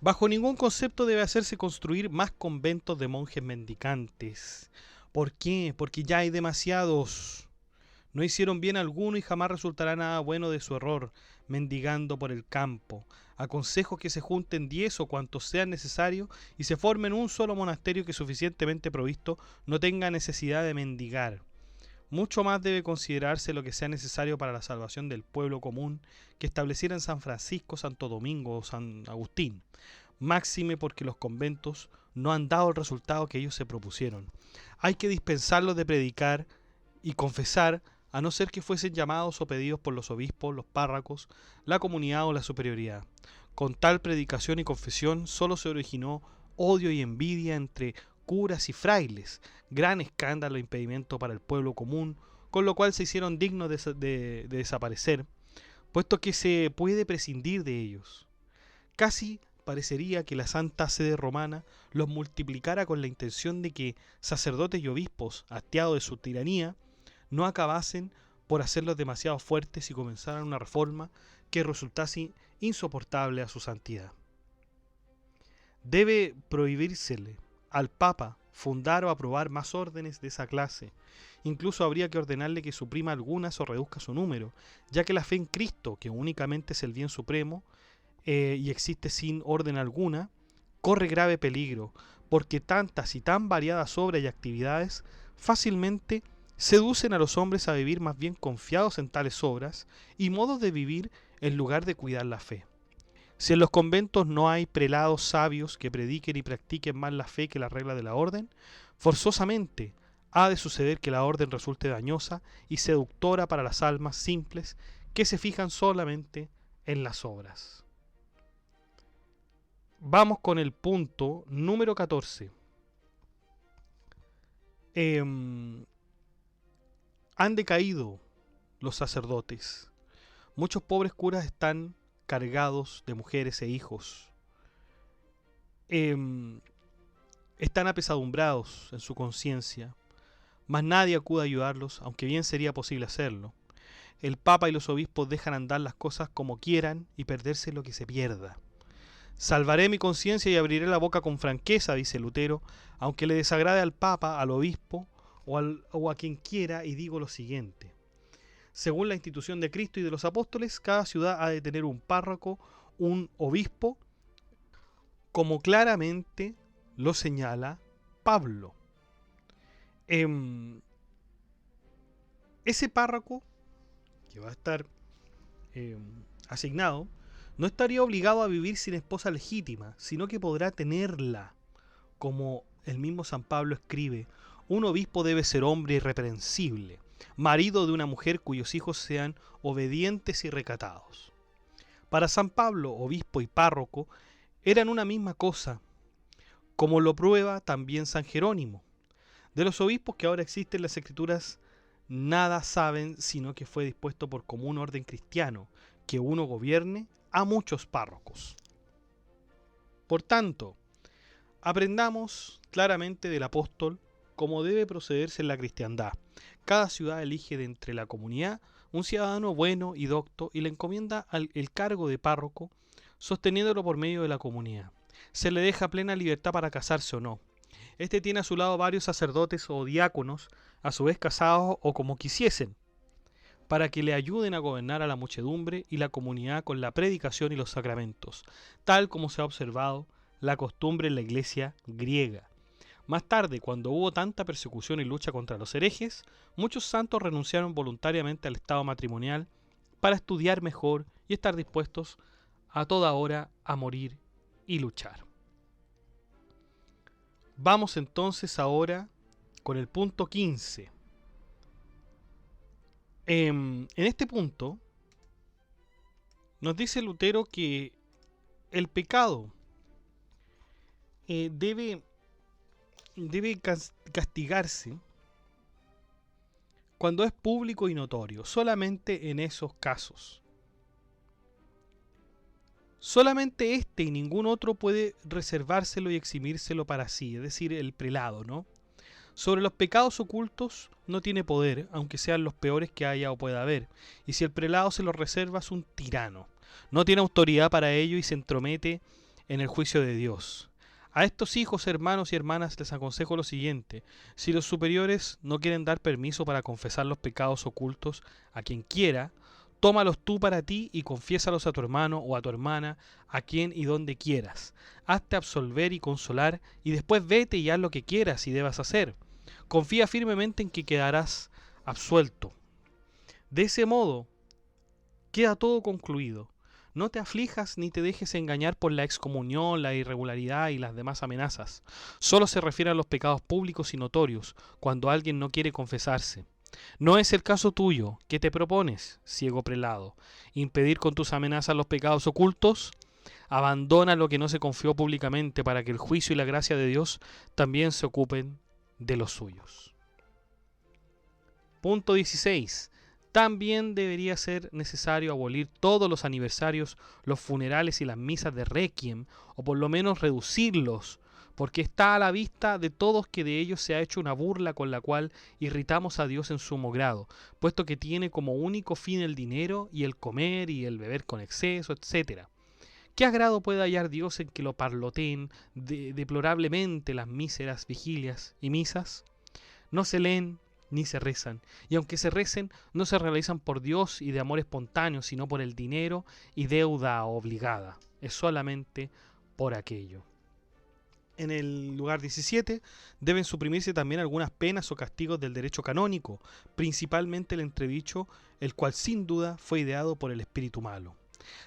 Bajo ningún concepto debe hacerse construir más conventos de monjes mendicantes. ¿Por qué? Porque ya hay demasiados. No hicieron bien alguno y jamás resultará nada bueno de su error, mendigando por el campo. Aconsejo que se junten 10 o cuantos sean necesarios y se formen un solo monasterio que suficientemente provisto no tenga necesidad de mendigar. Mucho más debe considerarse lo que sea necesario para la salvación del pueblo común que estableciera en San Francisco, Santo Domingo o San Agustín. Máxime porque los conventos no han dado el resultado que ellos se propusieron. Hay que dispensarlos de predicar y confesar, a no ser que fuesen llamados o pedidos por los obispos, los párrocos, la comunidad o la superioridad. Con tal predicación y confesión solo se originó odio y envidia entre curas y frailes, gran escándalo e impedimento para el pueblo común, con lo cual se hicieron dignos de desaparecer, puesto que se puede prescindir de ellos. Casi parecería que la Santa Sede Romana los multiplicara con la intención de que sacerdotes y obispos, hastiados de su tiranía, no acabasen por hacerlos demasiado fuertes y comenzaran una reforma que resultase insoportable a su santidad. Debe prohibírsele al Papa fundar o aprobar más órdenes de esa clase. Incluso habría que ordenarle que suprima algunas o reduzca su número, ya que la fe en Cristo, que únicamente es el bien supremo y existe sin orden alguna, corre grave peligro, porque tantas y tan variadas obras y actividades fácilmente seducen a los hombres a vivir más bien confiados en tales obras y modos de vivir en lugar de cuidar la fe. Si en los conventos no hay prelados sabios que prediquen y practiquen más la fe que la regla de la orden, forzosamente ha de suceder que la orden resulte dañosa y seductora para las almas simples que se fijan solamente en las obras. Vamos con el punto número 14. Han decaído los sacerdotes. Muchos pobres curas están cargados de mujeres e hijos. Están apesadumbrados en su conciencia, mas nadie acude a ayudarlos, aunque bien sería posible hacerlo. El Papa y los obispos dejan andar las cosas como quieran y perderse lo que se pierda. Salvaré mi conciencia y abriré la boca con franqueza, dice Lutero, aunque le desagrade al Papa, al obispo o a quien quiera, y digo lo siguiente. Según la institución de Cristo y de los apóstoles, cada ciudad ha de tener un párroco, un obispo, como claramente lo señala Pablo. Ese párroco que va a estar asignado no estaría obligado a vivir sin esposa legítima, sino que podrá tenerla. Como el mismo San Pablo escribe, un obispo debe ser hombre irreprensible, marido de una mujer cuyos hijos sean obedientes y recatados. Para San Pablo, obispo y párroco eran una misma cosa, como lo prueba también San Jerónimo. De los obispos que ahora existen en las Escrituras, nada saben sino que fue dispuesto por común orden cristiano que uno gobierne a muchos párrocos. Por tanto, aprendamos claramente del apóstol cómo debe procederse en la cristiandad. Cada ciudad elige de entre la comunidad un ciudadano bueno y docto y le encomienda el cargo de párroco, sosteniéndolo por medio de la comunidad. Se le deja plena libertad para casarse o no. Este tiene a su lado varios sacerdotes o diáconos, a su vez casados o como quisiesen, para que le ayuden a gobernar a la muchedumbre y la comunidad con la predicación y los sacramentos, tal como se ha observado la costumbre en la iglesia griega. Más tarde, cuando hubo tanta persecución y lucha contra los herejes, muchos santos renunciaron voluntariamente al estado matrimonial para estudiar mejor y estar dispuestos a toda hora a morir y luchar. Vamos entonces ahora con el punto 15. En este punto nos dice Lutero que el pecado debe castigarse cuando es público y notorio, solamente en esos casos. Solamente este y ningún otro puede reservárselo y eximírselo para sí, es decir, el prelado, ¿no? Sobre los pecados ocultos no tiene poder, aunque sean los peores que haya o pueda haber, y si el prelado se los reserva es un tirano. No tiene autoridad para ello y se entromete en el juicio de Dios. A estos hijos, hermanos y hermanas les aconsejo lo siguiente: si los superiores no quieren dar permiso para confesar los pecados ocultos a quien quiera, tómalos tú para ti y confiésalos a tu hermano o a tu hermana, a quien y donde quieras. Hazte absolver y consolar, y después vete y haz lo que quieras y debas hacer. Confía firmemente en que quedarás absuelto. De ese modo, queda todo concluido. No te aflijas ni te dejes engañar por la excomunión, la irregularidad y las demás amenazas. Solo se refiere a los pecados públicos y notorios, cuando alguien no quiere confesarse. No es el caso tuyo. ¿Qué te propones, ciego prelado? ¿Impedir con tus amenazas los pecados ocultos? Abandona lo que no se confió públicamente para que el juicio y la gracia de Dios también se ocupen de los suyos. Punto 16. También debería ser necesario abolir todos los aniversarios, los funerales y las misas de requiem, o por lo menos reducirlos, porque está a la vista de todos que de ellos se ha hecho una burla con la cual irritamos a Dios en sumo grado, puesto que tiene como único fin el dinero y el comer y el beber con exceso, etc. ¿Qué agrado puede hallar Dios en que lo parloteen deplorablemente las míseras vigilias y misas? No se leen ni se rezan, y aunque se recen, no se realizan por Dios y de amor espontáneo, sino por el dinero y deuda obligada. Es solamente por aquello. En el lugar 17 deben suprimirse también algunas penas o castigos del derecho canónico, principalmente el entredicho, el cual sin duda fue ideado por el espíritu malo.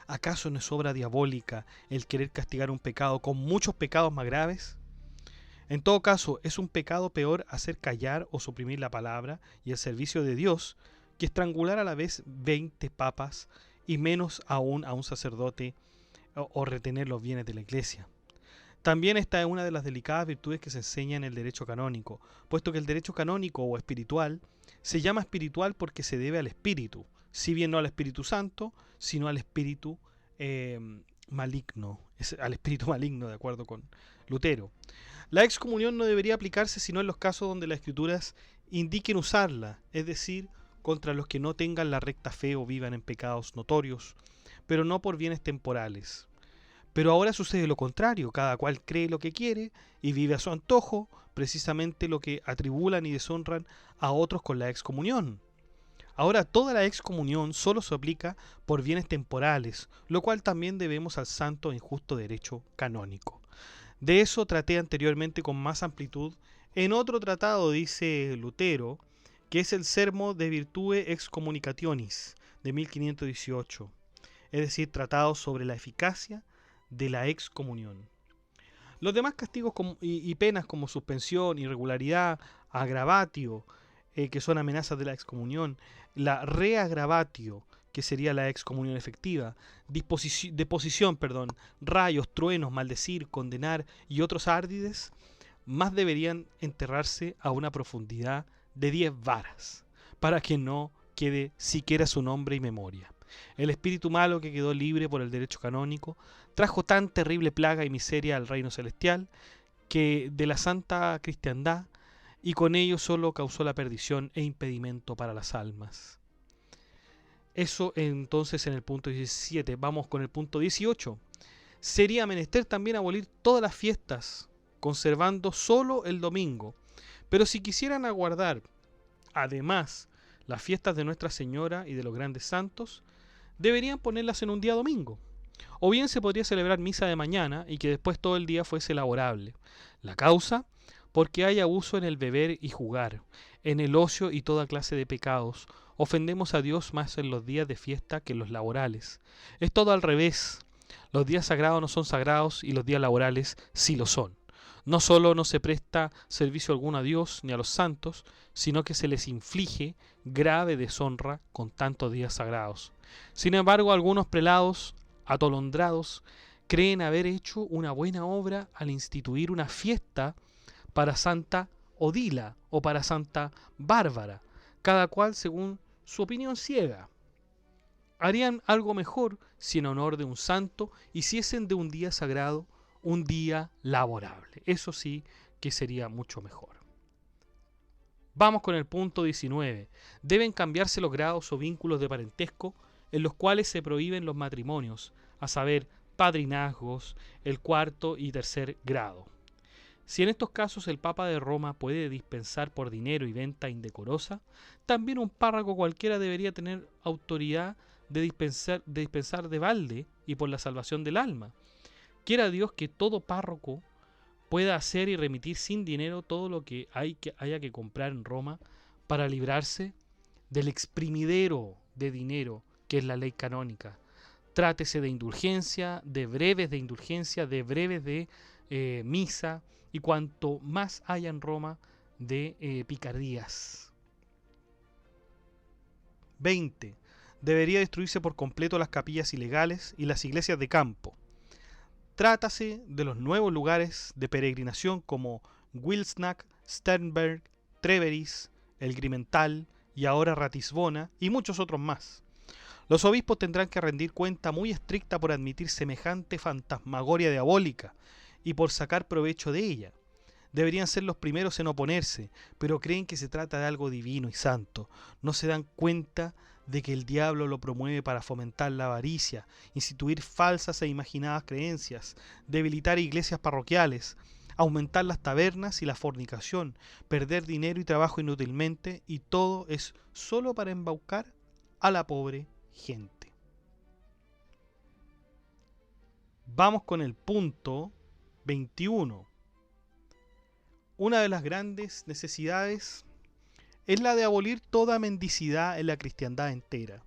¿Acaso no es obra diabólica el querer castigar un pecado con muchos pecados más graves? En todo caso, es un pecado peor hacer callar o suprimir la palabra y el servicio de Dios que estrangular a la vez 20 papas y menos aún a un sacerdote o retener los bienes de la iglesia. También esta es una de las delicadas virtudes que se enseña en el derecho canónico, puesto que el derecho canónico o espiritual se llama espiritual porque se debe al espíritu, si bien no al Espíritu Santo, sino al espíritu maligno, al espíritu maligno, de acuerdo con Lutero. La excomunión no debería aplicarse sino en los casos donde las escrituras indiquen usarla, es decir, contra los que no tengan la recta fe o vivan en pecados notorios, pero no por bienes temporales. Pero ahora sucede lo contrario, cada cual cree lo que quiere y vive a su antojo, precisamente lo que atribulan y deshonran a otros con la excomunión. Ahora, toda la excomunión solo se aplica por bienes temporales, lo cual también debemos al santo e injusto derecho canónico. De eso traté anteriormente con más amplitud en otro tratado, dice Lutero, que es el Sermo de Virtue Excommunicationis de 1518, es decir, tratado sobre la eficacia de la excomunión. Los demás castigos y penas como suspensión, irregularidad, agravatio, que son amenazas de la excomunión, la reagravatio, que sería la excomunión efectiva, deposición, rayos, truenos, maldecir, condenar y otros árdides, más deberían enterrarse a una profundidad de 10 varas, para que no quede siquiera su nombre y memoria. El espíritu malo que quedó libre por el derecho canónico trajo tan terrible plaga y miseria al reino celestial que de la santa cristiandad, y con ello solo causó la perdición e impedimento para las almas. Eso entonces en el punto 17. Vamos con el punto 18. Sería menester también abolir todas las fiestas, conservando solo el domingo. Pero si quisieran aguardar, además, las fiestas de Nuestra Señora y de los grandes santos, deberían ponerlas en un día domingo. O bien se podría celebrar misa de mañana y que después todo el día fuese laborable. La causa, porque hay abuso en el beber y jugar, en el ocio y toda clase de pecados. Ofendemos a Dios más en los días de fiesta que en los laborales. Es todo al revés. Los días sagrados no son sagrados y los días laborales sí lo son. No solo no se presta servicio alguno a Dios ni a los santos, sino que se les inflige grave deshonra con tantos días sagrados. Sin embargo, algunos prelados atolondrados creen haber hecho una buena obra al instituir una fiesta para Santa Odila o para Santa Bárbara, cada cual según su opinión ciega. Harían algo mejor si en honor de un santo hiciesen de un día sagrado un día laborable. Eso sí que sería mucho mejor. Vamos con el punto 19. Deben cambiarse los grados o vínculos de parentesco en los cuales se prohíben los matrimonios, a saber, padrinazgos, el cuarto y tercer grado. Si en estos casos el Papa de Roma puede dispensar por dinero y venta indecorosa, también un párroco cualquiera debería tener autoridad de dispensar de balde y por la salvación del alma. Quiera Dios que todo párroco pueda hacer y remitir sin dinero todo lo que haya que comprar en Roma para librarse del exprimidero de dinero que es la ley canónica. Trátese de indulgencia, de breves de misa y cuanto más haya en Roma de picardías. 20. Debería destruirse por completo las capillas ilegales y las iglesias de campo. Trátase de los nuevos lugares de peregrinación como Wilsnack, Sternberg, Treveris, el Grimental y ahora Ratisbona y muchos otros más. Los obispos tendrán que rendir cuenta muy estricta por admitir semejante fantasmagoria diabólica y por sacar provecho de ella. Deberían ser los primeros en oponerse, pero creen que se trata de algo divino y santo. No se dan cuenta de que el diablo lo promueve para fomentar la avaricia, instituir falsas e imaginadas creencias, debilitar iglesias parroquiales, aumentar las tabernas y la fornicación, perder dinero y trabajo inútilmente, y todo es solo para embaucar a la pobre gente. Vamos con el punto 21. Una de las grandes necesidades es la de abolir toda mendicidad en la cristiandad entera.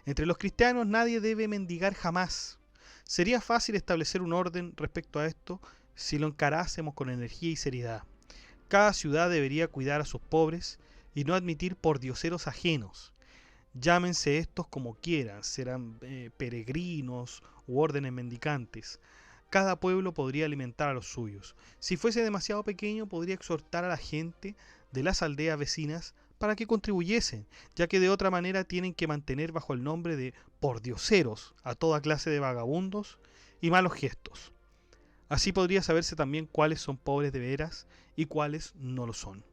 Entre los cristianos nadie debe mendigar jamás. Sería fácil establecer un orden respecto a esto si lo encarásemos con energía y seriedad. Cada ciudad debería cuidar a sus pobres y no admitir pordioseros ajenos. Llámense estos como quieran, serán peregrinos u órdenes mendicantes. Cada pueblo podría alimentar a los suyos. Si fuese demasiado pequeño, podría exhortar a la gente de las aldeas vecinas para que contribuyesen, ya que de otra manera tienen que mantener bajo el nombre de pordioseros a toda clase de vagabundos y malos gestos. Así podría saberse también cuáles son pobres de veras y cuáles no lo son.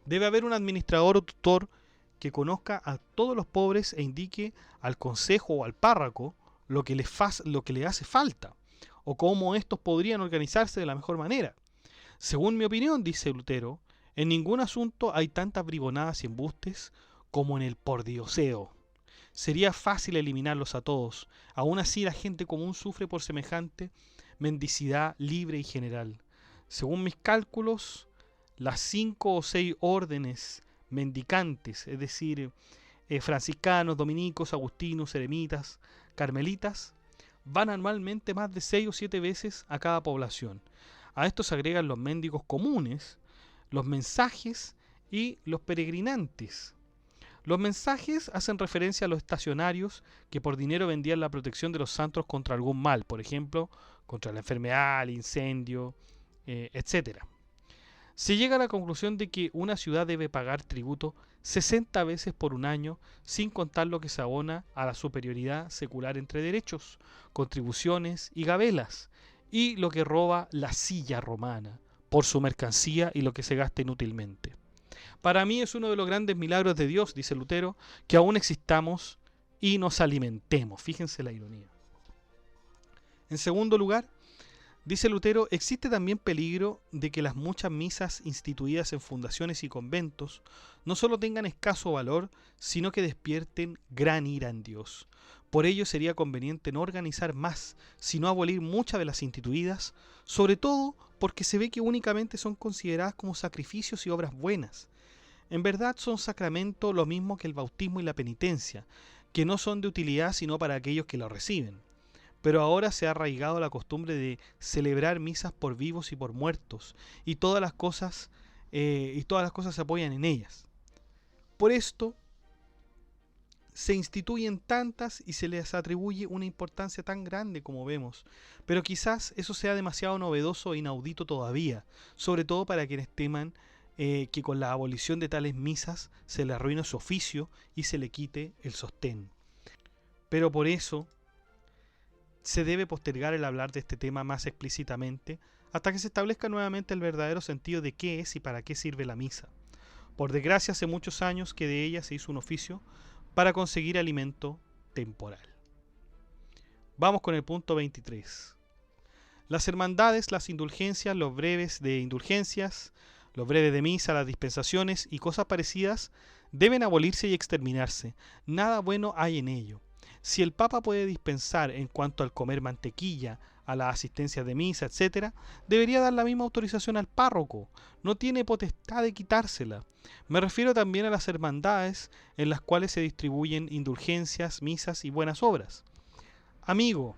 Debe haber un administrador o tutor que conozca a todos los pobres e indique al consejo o al párroco lo que le hace falta, o cómo estos podrían organizarse de la mejor manera. Según mi opinión, dice Lutero, en ningún asunto hay tantas bribonadas y embustes como en el pordioseo. Sería fácil eliminarlos a todos. Aún así, la gente común sufre por semejante mendicidad libre y general. Según mis cálculos, las 5 o 6 órdenes mendicantes, es decir, franciscanos, dominicos, agustinos, eremitas, carmelitas, van anualmente más de 6 o 7 veces a cada población. A esto se agregan los mendigos comunes, los mensajes y los peregrinantes. Los mensajes hacen referencia a los estacionarios que por dinero vendían la protección de los santos contra algún mal, por ejemplo, contra la enfermedad, el incendio, etc. Se llega a la conclusión de que una ciudad debe pagar tributo 60 veces por un año, sin contar lo que se abona a la superioridad secular entre derechos, contribuciones y gabelas, y lo que roba la silla romana por su mercancía y lo que se gasta inútilmente. Para mí es uno de los grandes milagros de Dios, dice Lutero, que aún existamos y nos alimentemos. Fíjense la ironía. En segundo lugar, dice Lutero, existe también peligro de que las muchas misas instituidas en fundaciones y conventos no solo tengan escaso valor, sino que despierten gran ira en Dios. Por ello sería conveniente no organizar más, sino abolir muchas de las instituidas, sobre todo porque se ve que únicamente son consideradas como sacrificios y obras buenas. En verdad son sacramento lo mismo que el bautismo y la penitencia, que no son de utilidad sino para aquellos que lo reciben. Pero ahora se ha arraigado la costumbre de celebrar misas por vivos y por muertos, y todas las cosas se apoyan en ellas. Por esto se instituyen tantas y se les atribuye una importancia tan grande como vemos, pero quizás eso sea demasiado novedoso e inaudito todavía, sobre todo para quienes teman que con la abolición de tales misas se le arruine su oficio y se le quite el sostén. Pero por eso se debe postergar el hablar de este tema más explícitamente hasta que se establezca nuevamente el verdadero sentido de qué es y para qué sirve la misa. Por desgracia, hace muchos años que de ella se hizo un oficio para conseguir alimento temporal. Vamos con el punto 23. Las hermandades, las indulgencias, los breves de indulgencias, los breves de misa, las dispensaciones y cosas parecidas deben abolirse y exterminarse. Nada bueno hay en ello. Si el Papa puede dispensar en cuanto al comer mantequilla, a la asistencia de misa, etc., debería dar la misma autorización al párroco. No tiene potestad de quitársela. Me refiero también a las hermandades en las cuales se distribuyen indulgencias, misas y buenas obras. Amigo,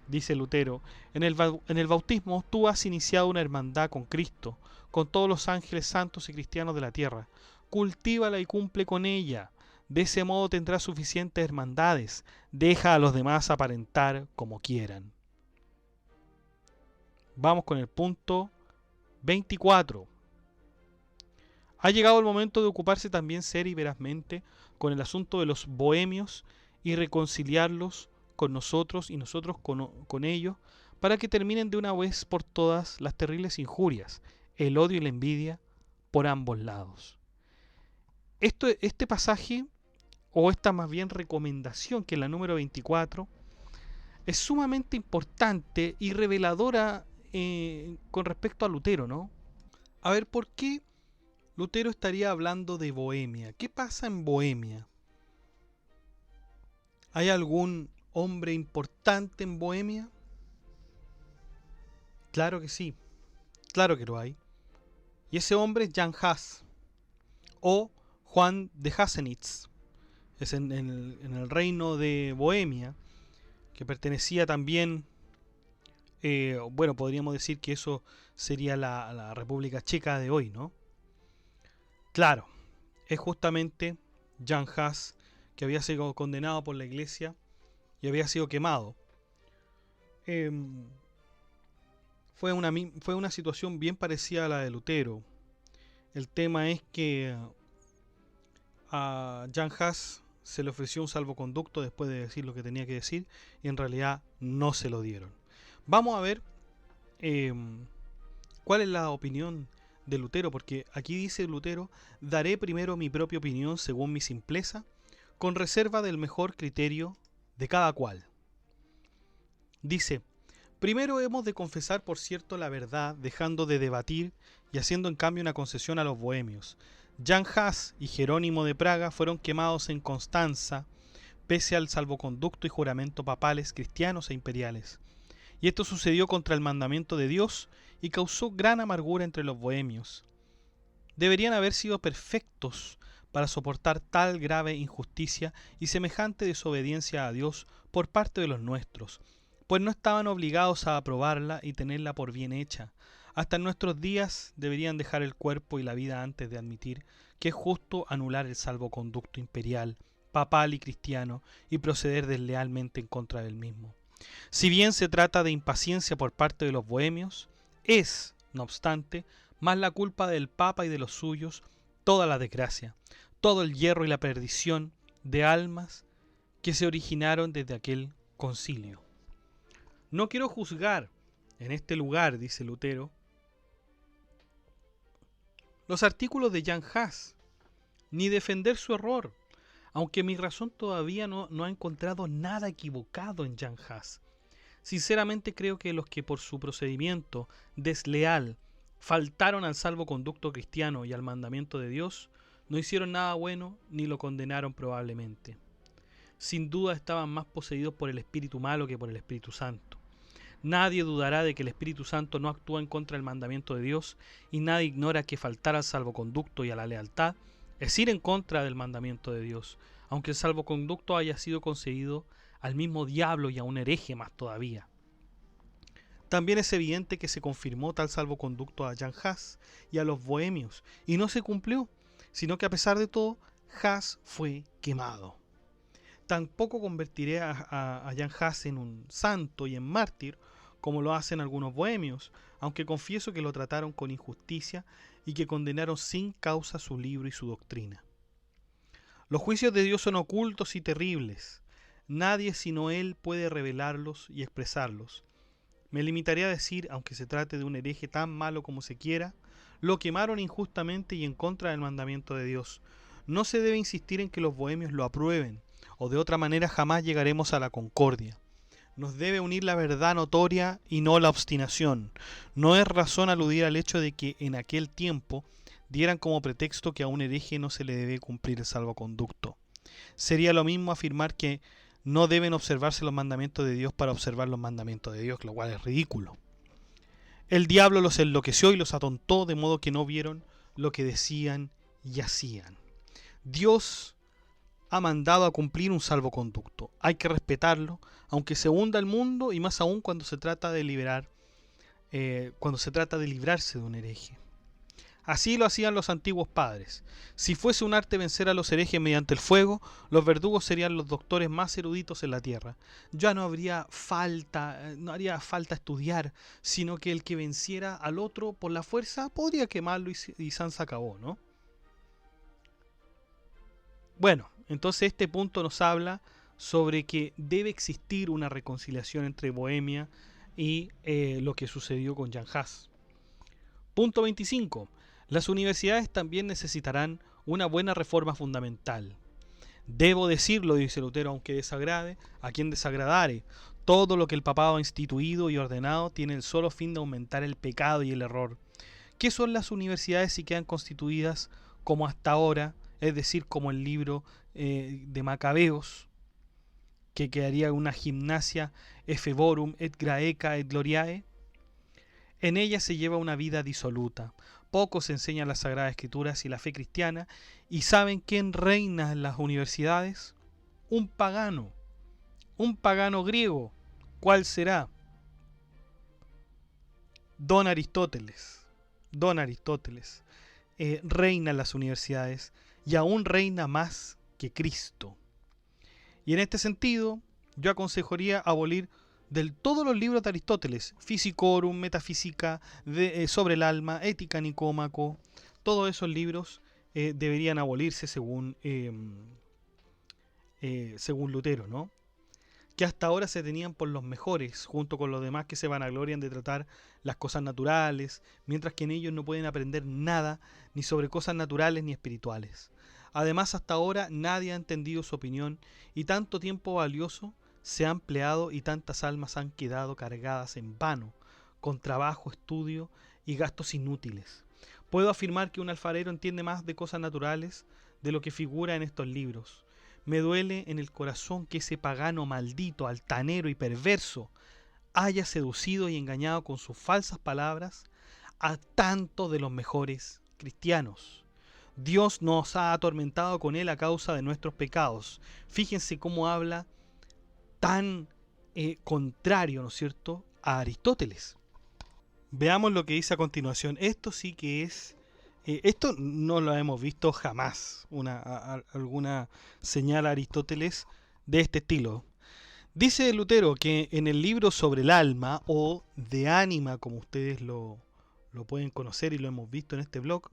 dice Lutero, en el bautismo tú has iniciado una hermandad con Cristo, con todos los ángeles santos y cristianos de la tierra. Cultívala y cumple con ella. De ese modo tendrás suficientes hermandades. Deja a los demás aparentar como quieran. Vamos con el punto 24. Ha llegado el momento de ocuparse también seria y verazmente con el asunto de los bohemios y reconciliarlos con nosotros y nosotros con ellos, para que terminen de una vez por todas las terribles injurias, el odio y la envidia por ambos lados. Este pasaje, o esta más bien recomendación, que es la número 24, es sumamente importante y reveladora con respecto a Lutero, ¿no? A ver, ¿por qué Lutero estaría hablando de Bohemia? ¿Qué pasa en Bohemia? ¿Hay algún hombre importante en Bohemia? Claro que sí, claro que lo hay. Y ese hombre es Jan Hus, o Juan de Hasenitz. Es en el reino de Bohemia, que pertenecía también, bueno, podríamos decir que eso sería la República Checa de hoy, ¿no? Claro, es justamente Jan Hus, que había sido condenado por la iglesia y había sido quemado. Fue una situación bien parecida a la de Lutero. El tema es que a Jan Hus se le ofreció un salvoconducto después de decir lo que tenía que decir y en realidad no se lo dieron. Vamos a ver cuál es la opinión de Lutero, porque aquí dice Lutero: daré primero mi propia opinión según mi simpleza, con reserva del mejor criterio de cada cual. Dice: primero hemos de confesar por cierto la verdad, dejando de debatir y haciendo en cambio una concesión a los bohemios. Jan Hus y Jerónimo de Praga fueron quemados en Constanza, pese al salvoconducto y juramento papales, cristianos e imperiales. Y esto sucedió contra el mandamiento de Dios y causó gran amargura entre los bohemios. Deberían haber sido perfectos para soportar tal grave injusticia y semejante desobediencia a Dios por parte de los nuestros, pues no estaban obligados a aprobarla y tenerla por bien hecha. Hasta en nuestros días deberían dejar el cuerpo y la vida antes de admitir que es justo anular el salvoconducto imperial, papal y cristiano y proceder deslealmente en contra del mismo. Si bien se trata de impaciencia por parte de los bohemios, es, no obstante, más la culpa del Papa y de los suyos, toda la desgracia, todo el hierro y la perdición de almas que se originaron desde aquel concilio. No quiero juzgar en este lugar, dice Lutero, los artículos de Jan Hus, ni defender su error, aunque mi razón todavía no ha encontrado nada equivocado en Jan Hus. Sinceramente creo que los que por su procedimiento desleal faltaron al salvoconducto cristiano y al mandamiento de Dios, no hicieron nada bueno ni lo condenaron probablemente. Sin duda estaban más poseídos por el espíritu malo que por el Espíritu Santo. Nadie dudará de que el Espíritu Santo no actúa en contra del mandamiento de Dios y nadie ignora que faltar al salvoconducto y a la lealtad es ir en contra del mandamiento de Dios, aunque el salvoconducto haya sido concedido al mismo diablo y a un hereje más todavía. También es evidente que se confirmó tal salvoconducto a Jan Hus y a los bohemios, y no se cumplió, sino que a pesar de todo, Hus fue quemado. Tampoco convertiré a Jan Hus en un santo y en mártir, como lo hacen algunos bohemios, aunque confieso que lo trataron con injusticia y que condenaron sin causa su libro y su doctrina. Los juicios de Dios son ocultos y terribles. Nadie sino Él puede revelarlos y expresarlos. Me limitaré a decir, aunque se trate de un hereje tan malo como se quiera, lo quemaron injustamente y en contra del mandamiento de Dios. No se debe insistir en que los bohemios lo aprueben, o de otra manera jamás llegaremos a la concordia. Nos debe unir la verdad notoria y no la obstinación. No es razón aludir al hecho de que en aquel tiempo dieran como pretexto que a un hereje no se le debe cumplir el salvoconducto. Sería lo mismo afirmar que no deben observarse los mandamientos de Dios para observar los mandamientos de Dios, lo cual es ridículo. El diablo los enloqueció y los atontó de modo que no vieron lo que decían y hacían. Dios ha mandado a cumplir un salvoconducto. Hay que respetarlo, aunque se hunda el mundo y más aún cuando se trata de librarse de un hereje. Así lo hacían los antiguos padres. Si fuese un arte vencer a los herejes mediante el fuego, los verdugos serían los doctores más eruditos en la tierra. Ya no haría falta estudiar, sino que el que venciera al otro por la fuerza podría quemarlo y san se acabó, ¿no? Bueno, entonces este punto nos habla sobre que debe existir una reconciliación entre Bohemia y lo que sucedió con Jan Hus. Punto 25. Las universidades también necesitarán una buena reforma fundamental. Debo decirlo, dice Lutero, aunque desagrade a quien desagradare. Todo lo que el papado ha instituido y ordenado tiene el solo fin de aumentar el pecado y el error. ¿Qué son las universidades si quedan constituidas como hasta ahora? Es decir, como el libro de Macabeos, que quedaría una gimnasia efeborum et graeca et gloriae. En ella se lleva una vida disoluta. Poco se enseñan las Sagradas Escrituras y la fe cristiana. ¿Y saben quién reina en las universidades? Un pagano griego. ¿Cuál será? Don Aristóteles. Reina en las universidades y aún reina más que Cristo. Y en este sentido, yo aconsejaría abolir del todos los libros de Aristóteles, Physicorum, Metafísica, sobre el alma, Ética Nicómaco, todos esos libros deberían abolirse según Lutero, ¿no? Que hasta ahora se tenían por los mejores, junto con los demás que se vanaglorian de tratar las cosas naturales, mientras que en ellos no pueden aprender nada, ni sobre cosas naturales ni espirituales. Además, hasta ahora nadie ha entendido su opinión, y tanto tiempo valioso se ha empleado y tantas almas han quedado cargadas en vano, con trabajo, estudio y gastos inútiles. Puedo afirmar que un alfarero entiende más de cosas naturales de lo que figura en estos libros. Me duele en el corazón que ese pagano maldito, altanero y perverso haya seducido y engañado con sus falsas palabras a tantos de los mejores cristianos. Dios nos ha atormentado con él a causa de nuestros pecados. Fíjense cómo habla tan contrario, ¿no es cierto?, a Aristóteles. Veamos lo que dice a continuación. Esto sí que es... esto no lo hemos visto jamás, alguna señal a Aristóteles de este estilo. Dice Lutero que en el libro sobre el alma, o de ánima, como ustedes lo pueden conocer y lo hemos visto en este blog,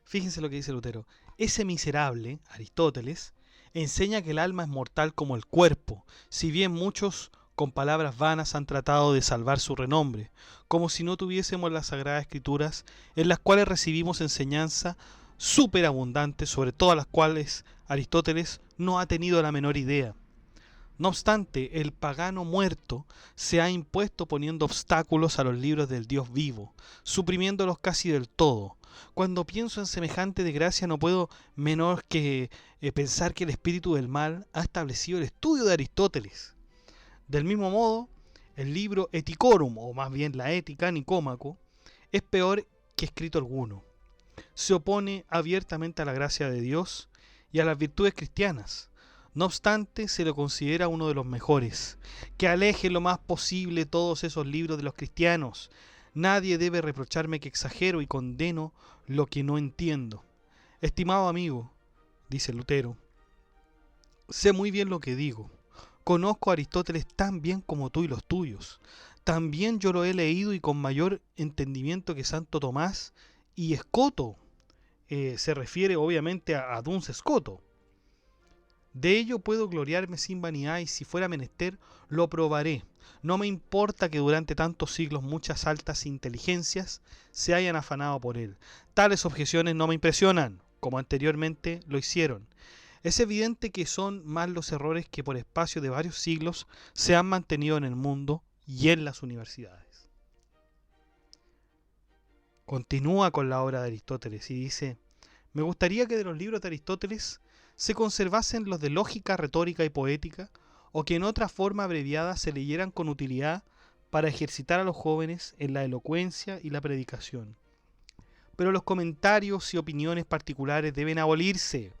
fíjense lo que dice Lutero. Ese miserable, Aristóteles, enseña que el alma es mortal como el cuerpo, si bien muchos con palabras vanas han tratado de salvar su renombre, como si no tuviésemos las Sagradas Escrituras, en las cuales recibimos enseñanza superabundante, sobre todas las cuales Aristóteles no ha tenido la menor idea. No obstante, el pagano muerto se ha impuesto poniendo obstáculos a los libros del Dios vivo, suprimiéndolos casi del todo. Cuando pienso en semejante desgracia no puedo menos que pensar que el espíritu del mal ha establecido el estudio de Aristóteles. Del mismo modo, el libro Ethicorum, o más bien la Ética, Nicómaco, es peor que escrito alguno. Se opone abiertamente a la gracia de Dios y a las virtudes cristianas. No obstante, se lo considera uno de los mejores. Que aleje lo más posible todos esos libros de los cristianos. Nadie debe reprocharme que exagero y condeno lo que no entiendo. Estimado amigo, dice Lutero, sé muy bien lo que digo. Conozco a Aristóteles tan bien como tú y los tuyos. También yo lo he leído y con mayor entendimiento que Santo Tomás y Escoto. Se refiere obviamente a Duns Scoto. De ello puedo gloriarme sin vanidad y si fuera menester lo probaré. No me importa que durante tantos siglos muchas altas inteligencias se hayan afanado por él. Tales objeciones no me impresionan, como anteriormente lo hicieron. Es evidente que son más los errores que por espacio de varios siglos se han mantenido en el mundo y en las universidades. Continúa con la obra de Aristóteles y dice: me gustaría que de los libros de Aristóteles se conservasen los de lógica, retórica y poética, o que en otra forma abreviada se leyeran con utilidad para ejercitar a los jóvenes en la elocuencia y la predicación. Pero los comentarios y opiniones particulares deben abolirse.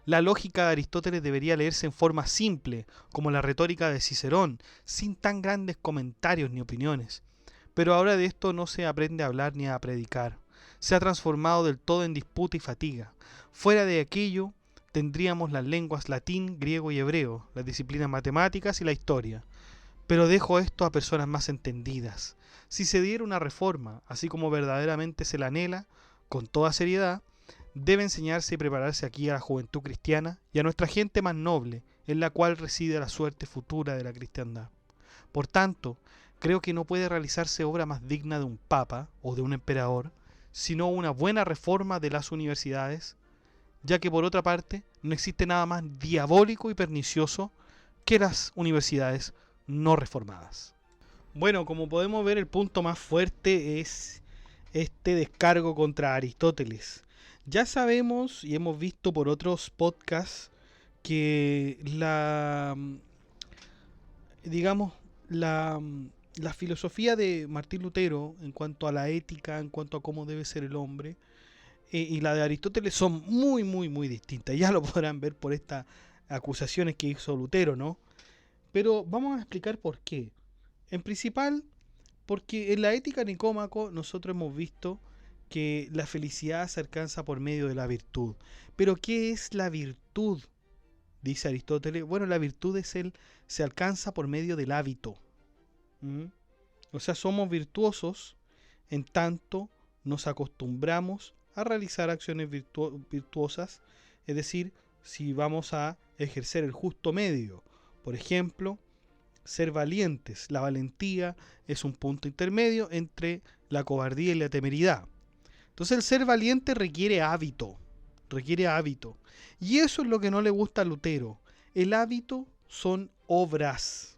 La lógica de Aristóteles debería leerse en forma simple, como la retórica de Cicerón, sin tan grandes comentarios ni opiniones. Pero ahora de esto no se aprende a hablar ni a predicar. Se ha transformado del todo en disputa y fatiga. Fuera de aquello, tendríamos las lenguas latín, griego y hebreo, las disciplinas matemáticas y la historia. Pero dejo esto a personas más entendidas. Si se diera una reforma, así como verdaderamente se la anhela, con toda seriedad, debe enseñarse y prepararse aquí a la juventud cristiana y a nuestra gente más noble, en la cual reside la suerte futura de la cristiandad. Por tanto, creo que no puede realizarse obra más digna de un papa o de un emperador, sino una buena reforma de las universidades, ya que por otra parte no existe nada más diabólico y pernicioso que las universidades no reformadas. Bueno, como podemos ver, el punto más fuerte es este descargo contra Aristóteles. Ya sabemos y hemos visto por otros podcasts que la filosofía de Martín Lutero en cuanto a la ética, en cuanto a cómo debe ser el hombre, y la de Aristóteles son muy, muy, muy distintas. Ya lo podrán ver por estas acusaciones que hizo Lutero, ¿no? Pero vamos a explicar por qué. En principal, porque en la ética Nicómaco nosotros hemos visto que la felicidad se alcanza por medio de la virtud. Pero ¿qué es la virtud? Dice Aristóteles. Bueno, la virtud se alcanza por medio del hábito. O sea, somos virtuosos en tanto nos acostumbramos a realizar acciones virtuosas, es decir, si vamos a ejercer el justo medio. Por ejemplo, ser valientes. La valentía es un punto intermedio entre la cobardía y la temeridad. Entonces el ser valiente requiere hábito. Y eso es lo que no le gusta a Lutero. El hábito son obras.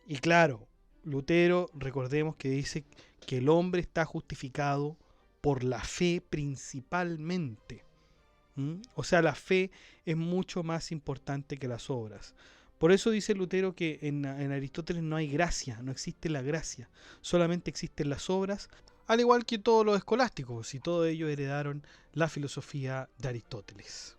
Y claro, Lutero, recordemos que dice que el hombre está justificado por la fe principalmente. O sea, la fe es mucho más importante que las obras. Por eso dice Lutero que en Aristóteles no hay gracia, no existe la gracia, solamente existen las obras, al igual que todos los escolásticos, y todos ellos heredaron la filosofía de Aristóteles.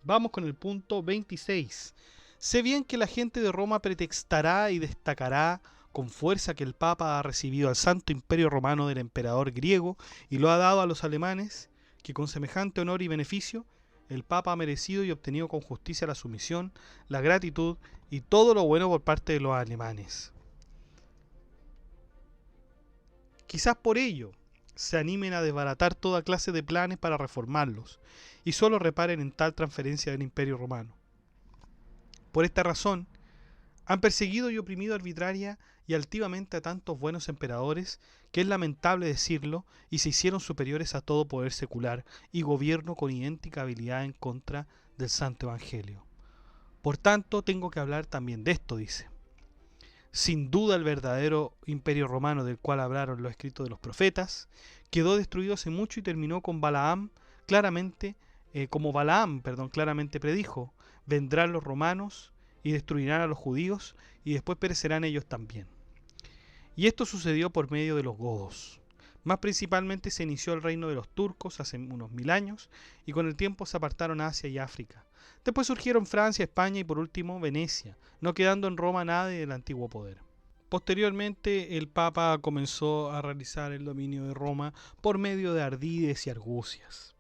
Vamos con el punto 26. Sé bien que la gente de Roma pretextará y destacará con fuerza que el Papa ha recibido al Santo Imperio Romano del emperador griego y lo ha dado a los alemanes, que con semejante honor y beneficio el Papa ha merecido y obtenido con justicia la sumisión, la gratitud y todo lo bueno por parte de los alemanes. Quizás por ello se animen a desbaratar toda clase de planes para reformarlos y solo reparen en tal transferencia del Imperio Romano. Por esta razón, han perseguido y oprimido arbitraria y altivamente a tantos buenos emperadores, que es lamentable decirlo, y se hicieron superiores a todo poder secular y gobierno con idéntica habilidad en contra del Santo Evangelio. Por tanto, tengo que hablar también de esto, dice. Sin duda el verdadero imperio romano del cual hablaron los escritos de los profetas, quedó destruido hace mucho y terminó con Balaam, claramente predijo, vendrán los romanos y destruirán a los judíos y después perecerán ellos también. Y esto sucedió por medio de los godos. Más principalmente se inició el reino de los turcos hace unos 1000 años y con el tiempo se apartaron Asia y África. Después surgieron Francia, España y por último Venecia, no quedando en Roma nada del antiguo poder. Posteriormente el Papa comenzó a realizar el dominio de Roma por medio de ardides y argucias.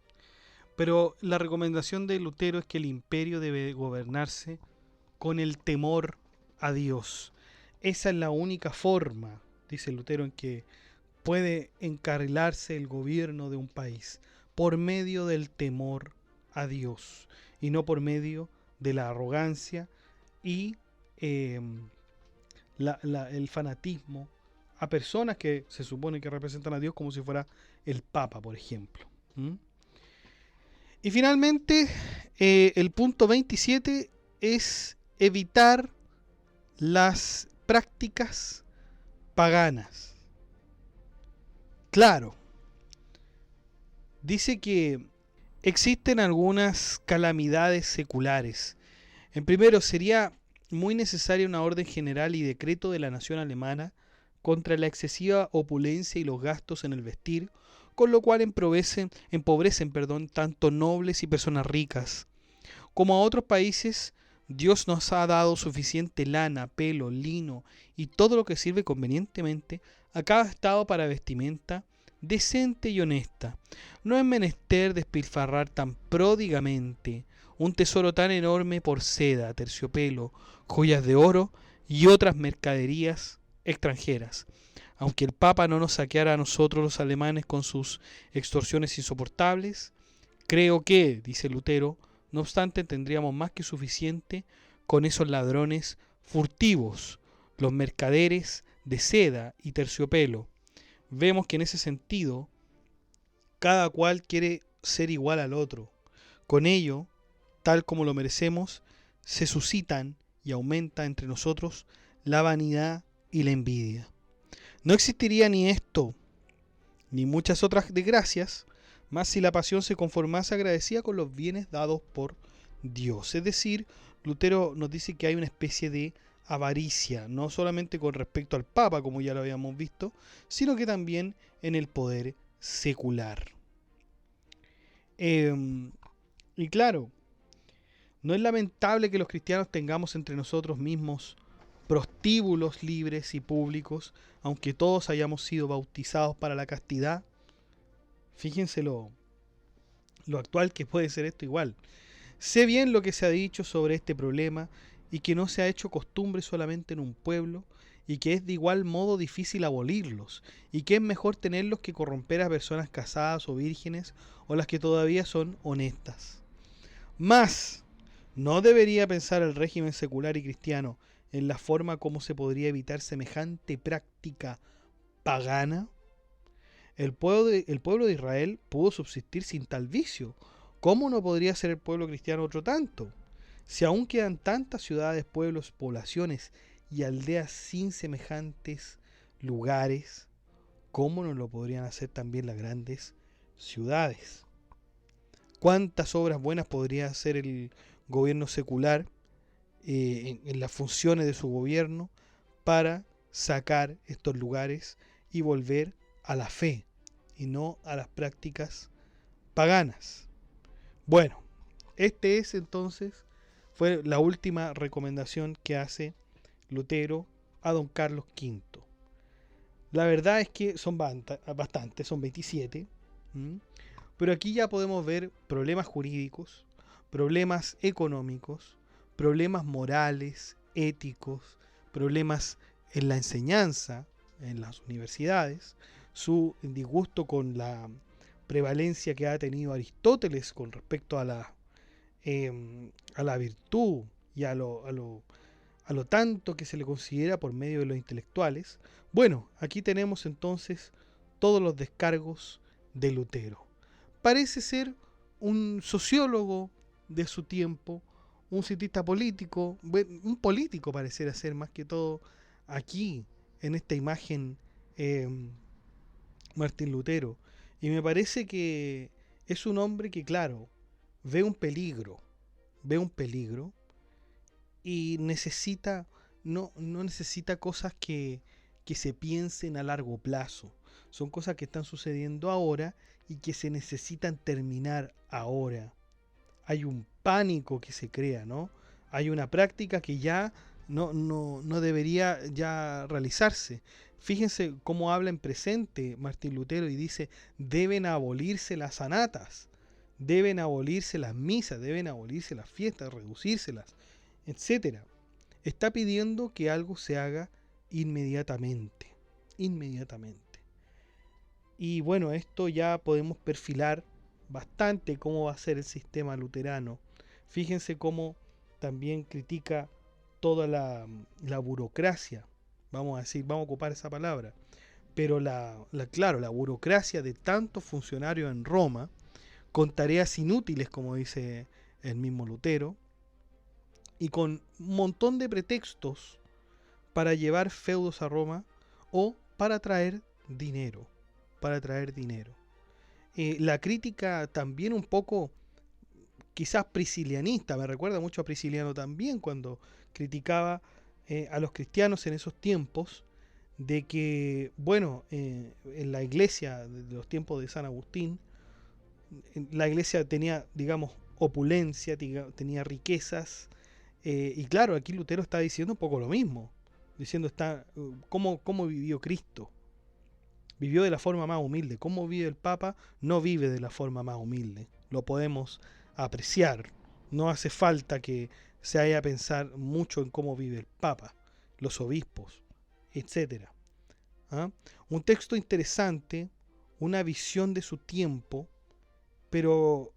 Pero la recomendación de Lutero es que el imperio debe gobernarse con el temor a Dios. Esa es la única forma, dice Lutero, en que puede encarrilarse el gobierno de un país, por medio del temor a Dios y no por medio de la arrogancia y el fanatismo a personas que se supone que representan a Dios, como si fuera el Papa, por ejemplo. Y finalmente, el punto 27 es evitar las prácticas paganas. Claro, dice que existen algunas calamidades seculares. En primero, sería muy necesaria una orden general y decreto de la nación alemana contra la excesiva opulencia y los gastos en el vestir, con lo cual empobrecen tanto nobles y personas ricas. Como a otros países, Dios nos ha dado suficiente lana, pelo, lino y todo lo que sirve convenientemente a cada estado para vestimenta decente y honesta. No es menester despilfarrar tan pródigamente un tesoro tan enorme por seda, terciopelo, joyas de oro y otras mercaderías extranjeras. Aunque el Papa no nos saqueara a nosotros los alemanes con sus extorsiones insoportables, creo que, dice Lutero, no obstante tendríamos más que suficiente con esos ladrones furtivos, los mercaderes de seda y terciopelo. Vemos que en ese sentido, cada cual quiere ser igual al otro. Con ello, tal como lo merecemos, se suscitan y aumenta entre nosotros la vanidad y la envidia. No existiría ni esto, ni muchas otras desgracias, más si la pasión se conformase agradecida con los bienes dados por Dios. Es decir, Lutero nos dice que hay una especie de avaricia, no solamente con respecto al Papa, como ya lo habíamos visto, sino que también en el poder secular. Y claro, no es lamentable que los cristianos tengamos entre nosotros mismos prostíbulos libres y públicos, aunque todos hayamos sido bautizados para la castidad. Fíjense lo actual que puede ser esto igual. Sé bien lo que se ha dicho sobre este problema y que no se ha hecho costumbre solamente en un pueblo y que es de igual modo difícil abolirlos y que es mejor tenerlos que corromper a personas casadas o vírgenes o las que todavía son honestas. Mas, ¿no debería pensar el régimen secular y cristiano en la forma como se podría evitar semejante práctica pagana? El pueblo de Israel pudo subsistir sin tal vicio. ¿Cómo no podría ser el pueblo cristiano otro tanto? Si aún quedan tantas ciudades, pueblos, poblaciones y aldeas sin semejantes lugares, ¿cómo no lo podrían hacer también las grandes ciudades? ¿Cuántas obras buenas podría hacer el gobierno secular en las funciones de su gobierno para sacar estos lugares y volver a la fe y no a las prácticas paganas? Bueno, este es entonces, fue la última recomendación que hace Lutero a don Carlos V. La verdad es que son bastantes, son 27, pero aquí ya podemos ver problemas jurídicos, problemas económicos, problemas morales, éticos, problemas en la enseñanza, en las universidades, su disgusto con la prevalencia que ha tenido Aristóteles con respecto a la virtud y a lo tanto que se le considera por medio de los intelectuales. Bueno, aquí tenemos entonces todos los descargos de Lutero. Parece ser un sociólogo de su tiempo, un cientista político, un político pareciera ser más que todo aquí en esta imagen Martín Lutero. Y me parece que es un hombre que, claro, ve un peligro y necesita, no necesita cosas que se piensen a largo plazo. Son cosas que están sucediendo ahora y que se necesitan terminar ahora. Hay un pánico que se crea, ¿no? Hay una práctica que ya no debería ya realizarse. Fíjense cómo habla en presente Martín Lutero y dice: deben abolirse las anatas, deben abolirse las misas, deben abolirse las fiestas, reducírselas, etcétera. Está pidiendo que algo se haga inmediatamente. Y bueno, esto ya podemos perfilar bastante cómo va a ser el sistema luterano. Fíjense cómo también critica toda la burocracia, vamos a decir, vamos a ocupar esa palabra, pero claro, la burocracia de tantos funcionarios en Roma, con tareas inútiles, como dice el mismo Lutero, y con un montón de pretextos para llevar feudos a Roma o para traer dinero. La crítica también un poco quizás priscilianista, me recuerda mucho a Prisciliano también cuando criticaba a los cristianos en esos tiempos, de que, bueno, en la iglesia de los tiempos de San Agustín, la iglesia tenía, digamos, opulencia, tenía riquezas, y claro, aquí Lutero está diciendo un poco lo mismo, diciendo cómo vivió Cristo. Vivió de la forma más humilde. ¿Cómo vive el Papa? No vive de la forma más humilde. Lo podemos apreciar. No hace falta que se haya a pensar mucho en cómo vive el Papa, los obispos, etc. ¿Ah? Un texto interesante, una visión de su tiempo, pero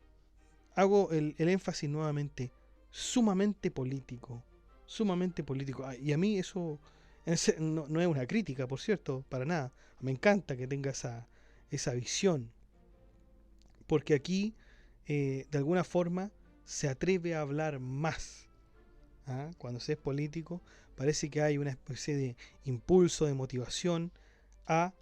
hago el énfasis nuevamente, sumamente político. Y a mí eso no es una crítica, por cierto, para nada. Me encanta que tenga esa visión, porque aquí de alguna forma se atreve a hablar más. ¿Ah? Cuando se es político parece que hay una especie de impulso, de motivación a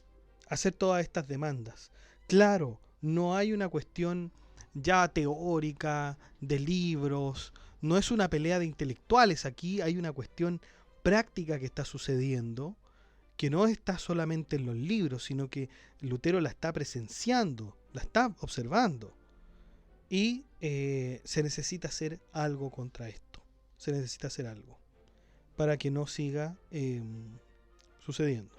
hacer todas estas demandas. Claro, no hay una cuestión ya teórica, de libros, no es una pelea de intelectuales, aquí hay una cuestión práctica que está sucediendo, que no está solamente en los libros, sino que Lutero la está presenciando, la está observando. Y se necesita hacer algo contra esto. Se necesita hacer algo para que no siga sucediendo.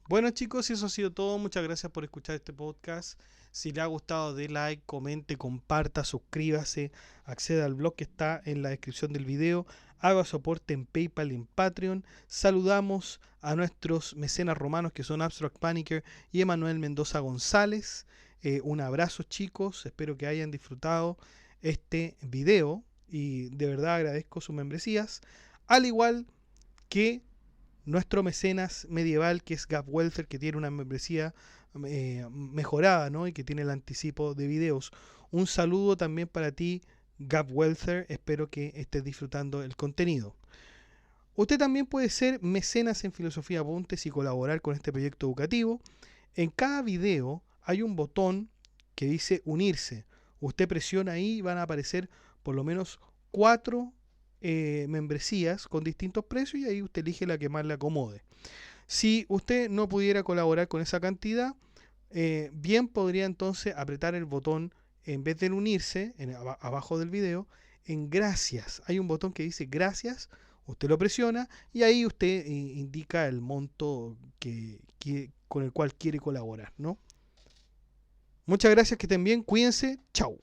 Bueno chicos, eso ha sido todo. Muchas gracias por escuchar este podcast. Si le ha gustado, dé like, comente, comparta, suscríbase, acceda al blog que está en la descripción del video, haga soporte en PayPal y en Patreon. Saludamos a nuestros mecenas romanos que son Abstract Panicker y Emanuel Mendoza González. Un abrazo chicos, espero que hayan disfrutado este video y de verdad agradezco sus membresías, al igual que nuestro mecenas medieval, que es Gab Welther, que tiene una membresía mejorada, ¿no? Y que tiene el anticipo de videos. Un saludo también para ti, Gab Welther. Espero que estés disfrutando el contenido. Usted también puede ser mecenas en Filosofía Apuntes y colaborar con este proyecto educativo. En cada video hay un botón que dice unirse. Usted presiona ahí y van a aparecer por lo menos 4 membresías con distintos precios y ahí usted elige la que más le acomode. Si usted no pudiera colaborar con esa cantidad, bien podría entonces apretar el botón, en vez de unirse, abajo del video, en gracias. Hay un botón que dice gracias, usted lo presiona y ahí usted indica el monto con el cual quiere colaborar, ¿no? Muchas gracias, que estén bien, cuídense, chao.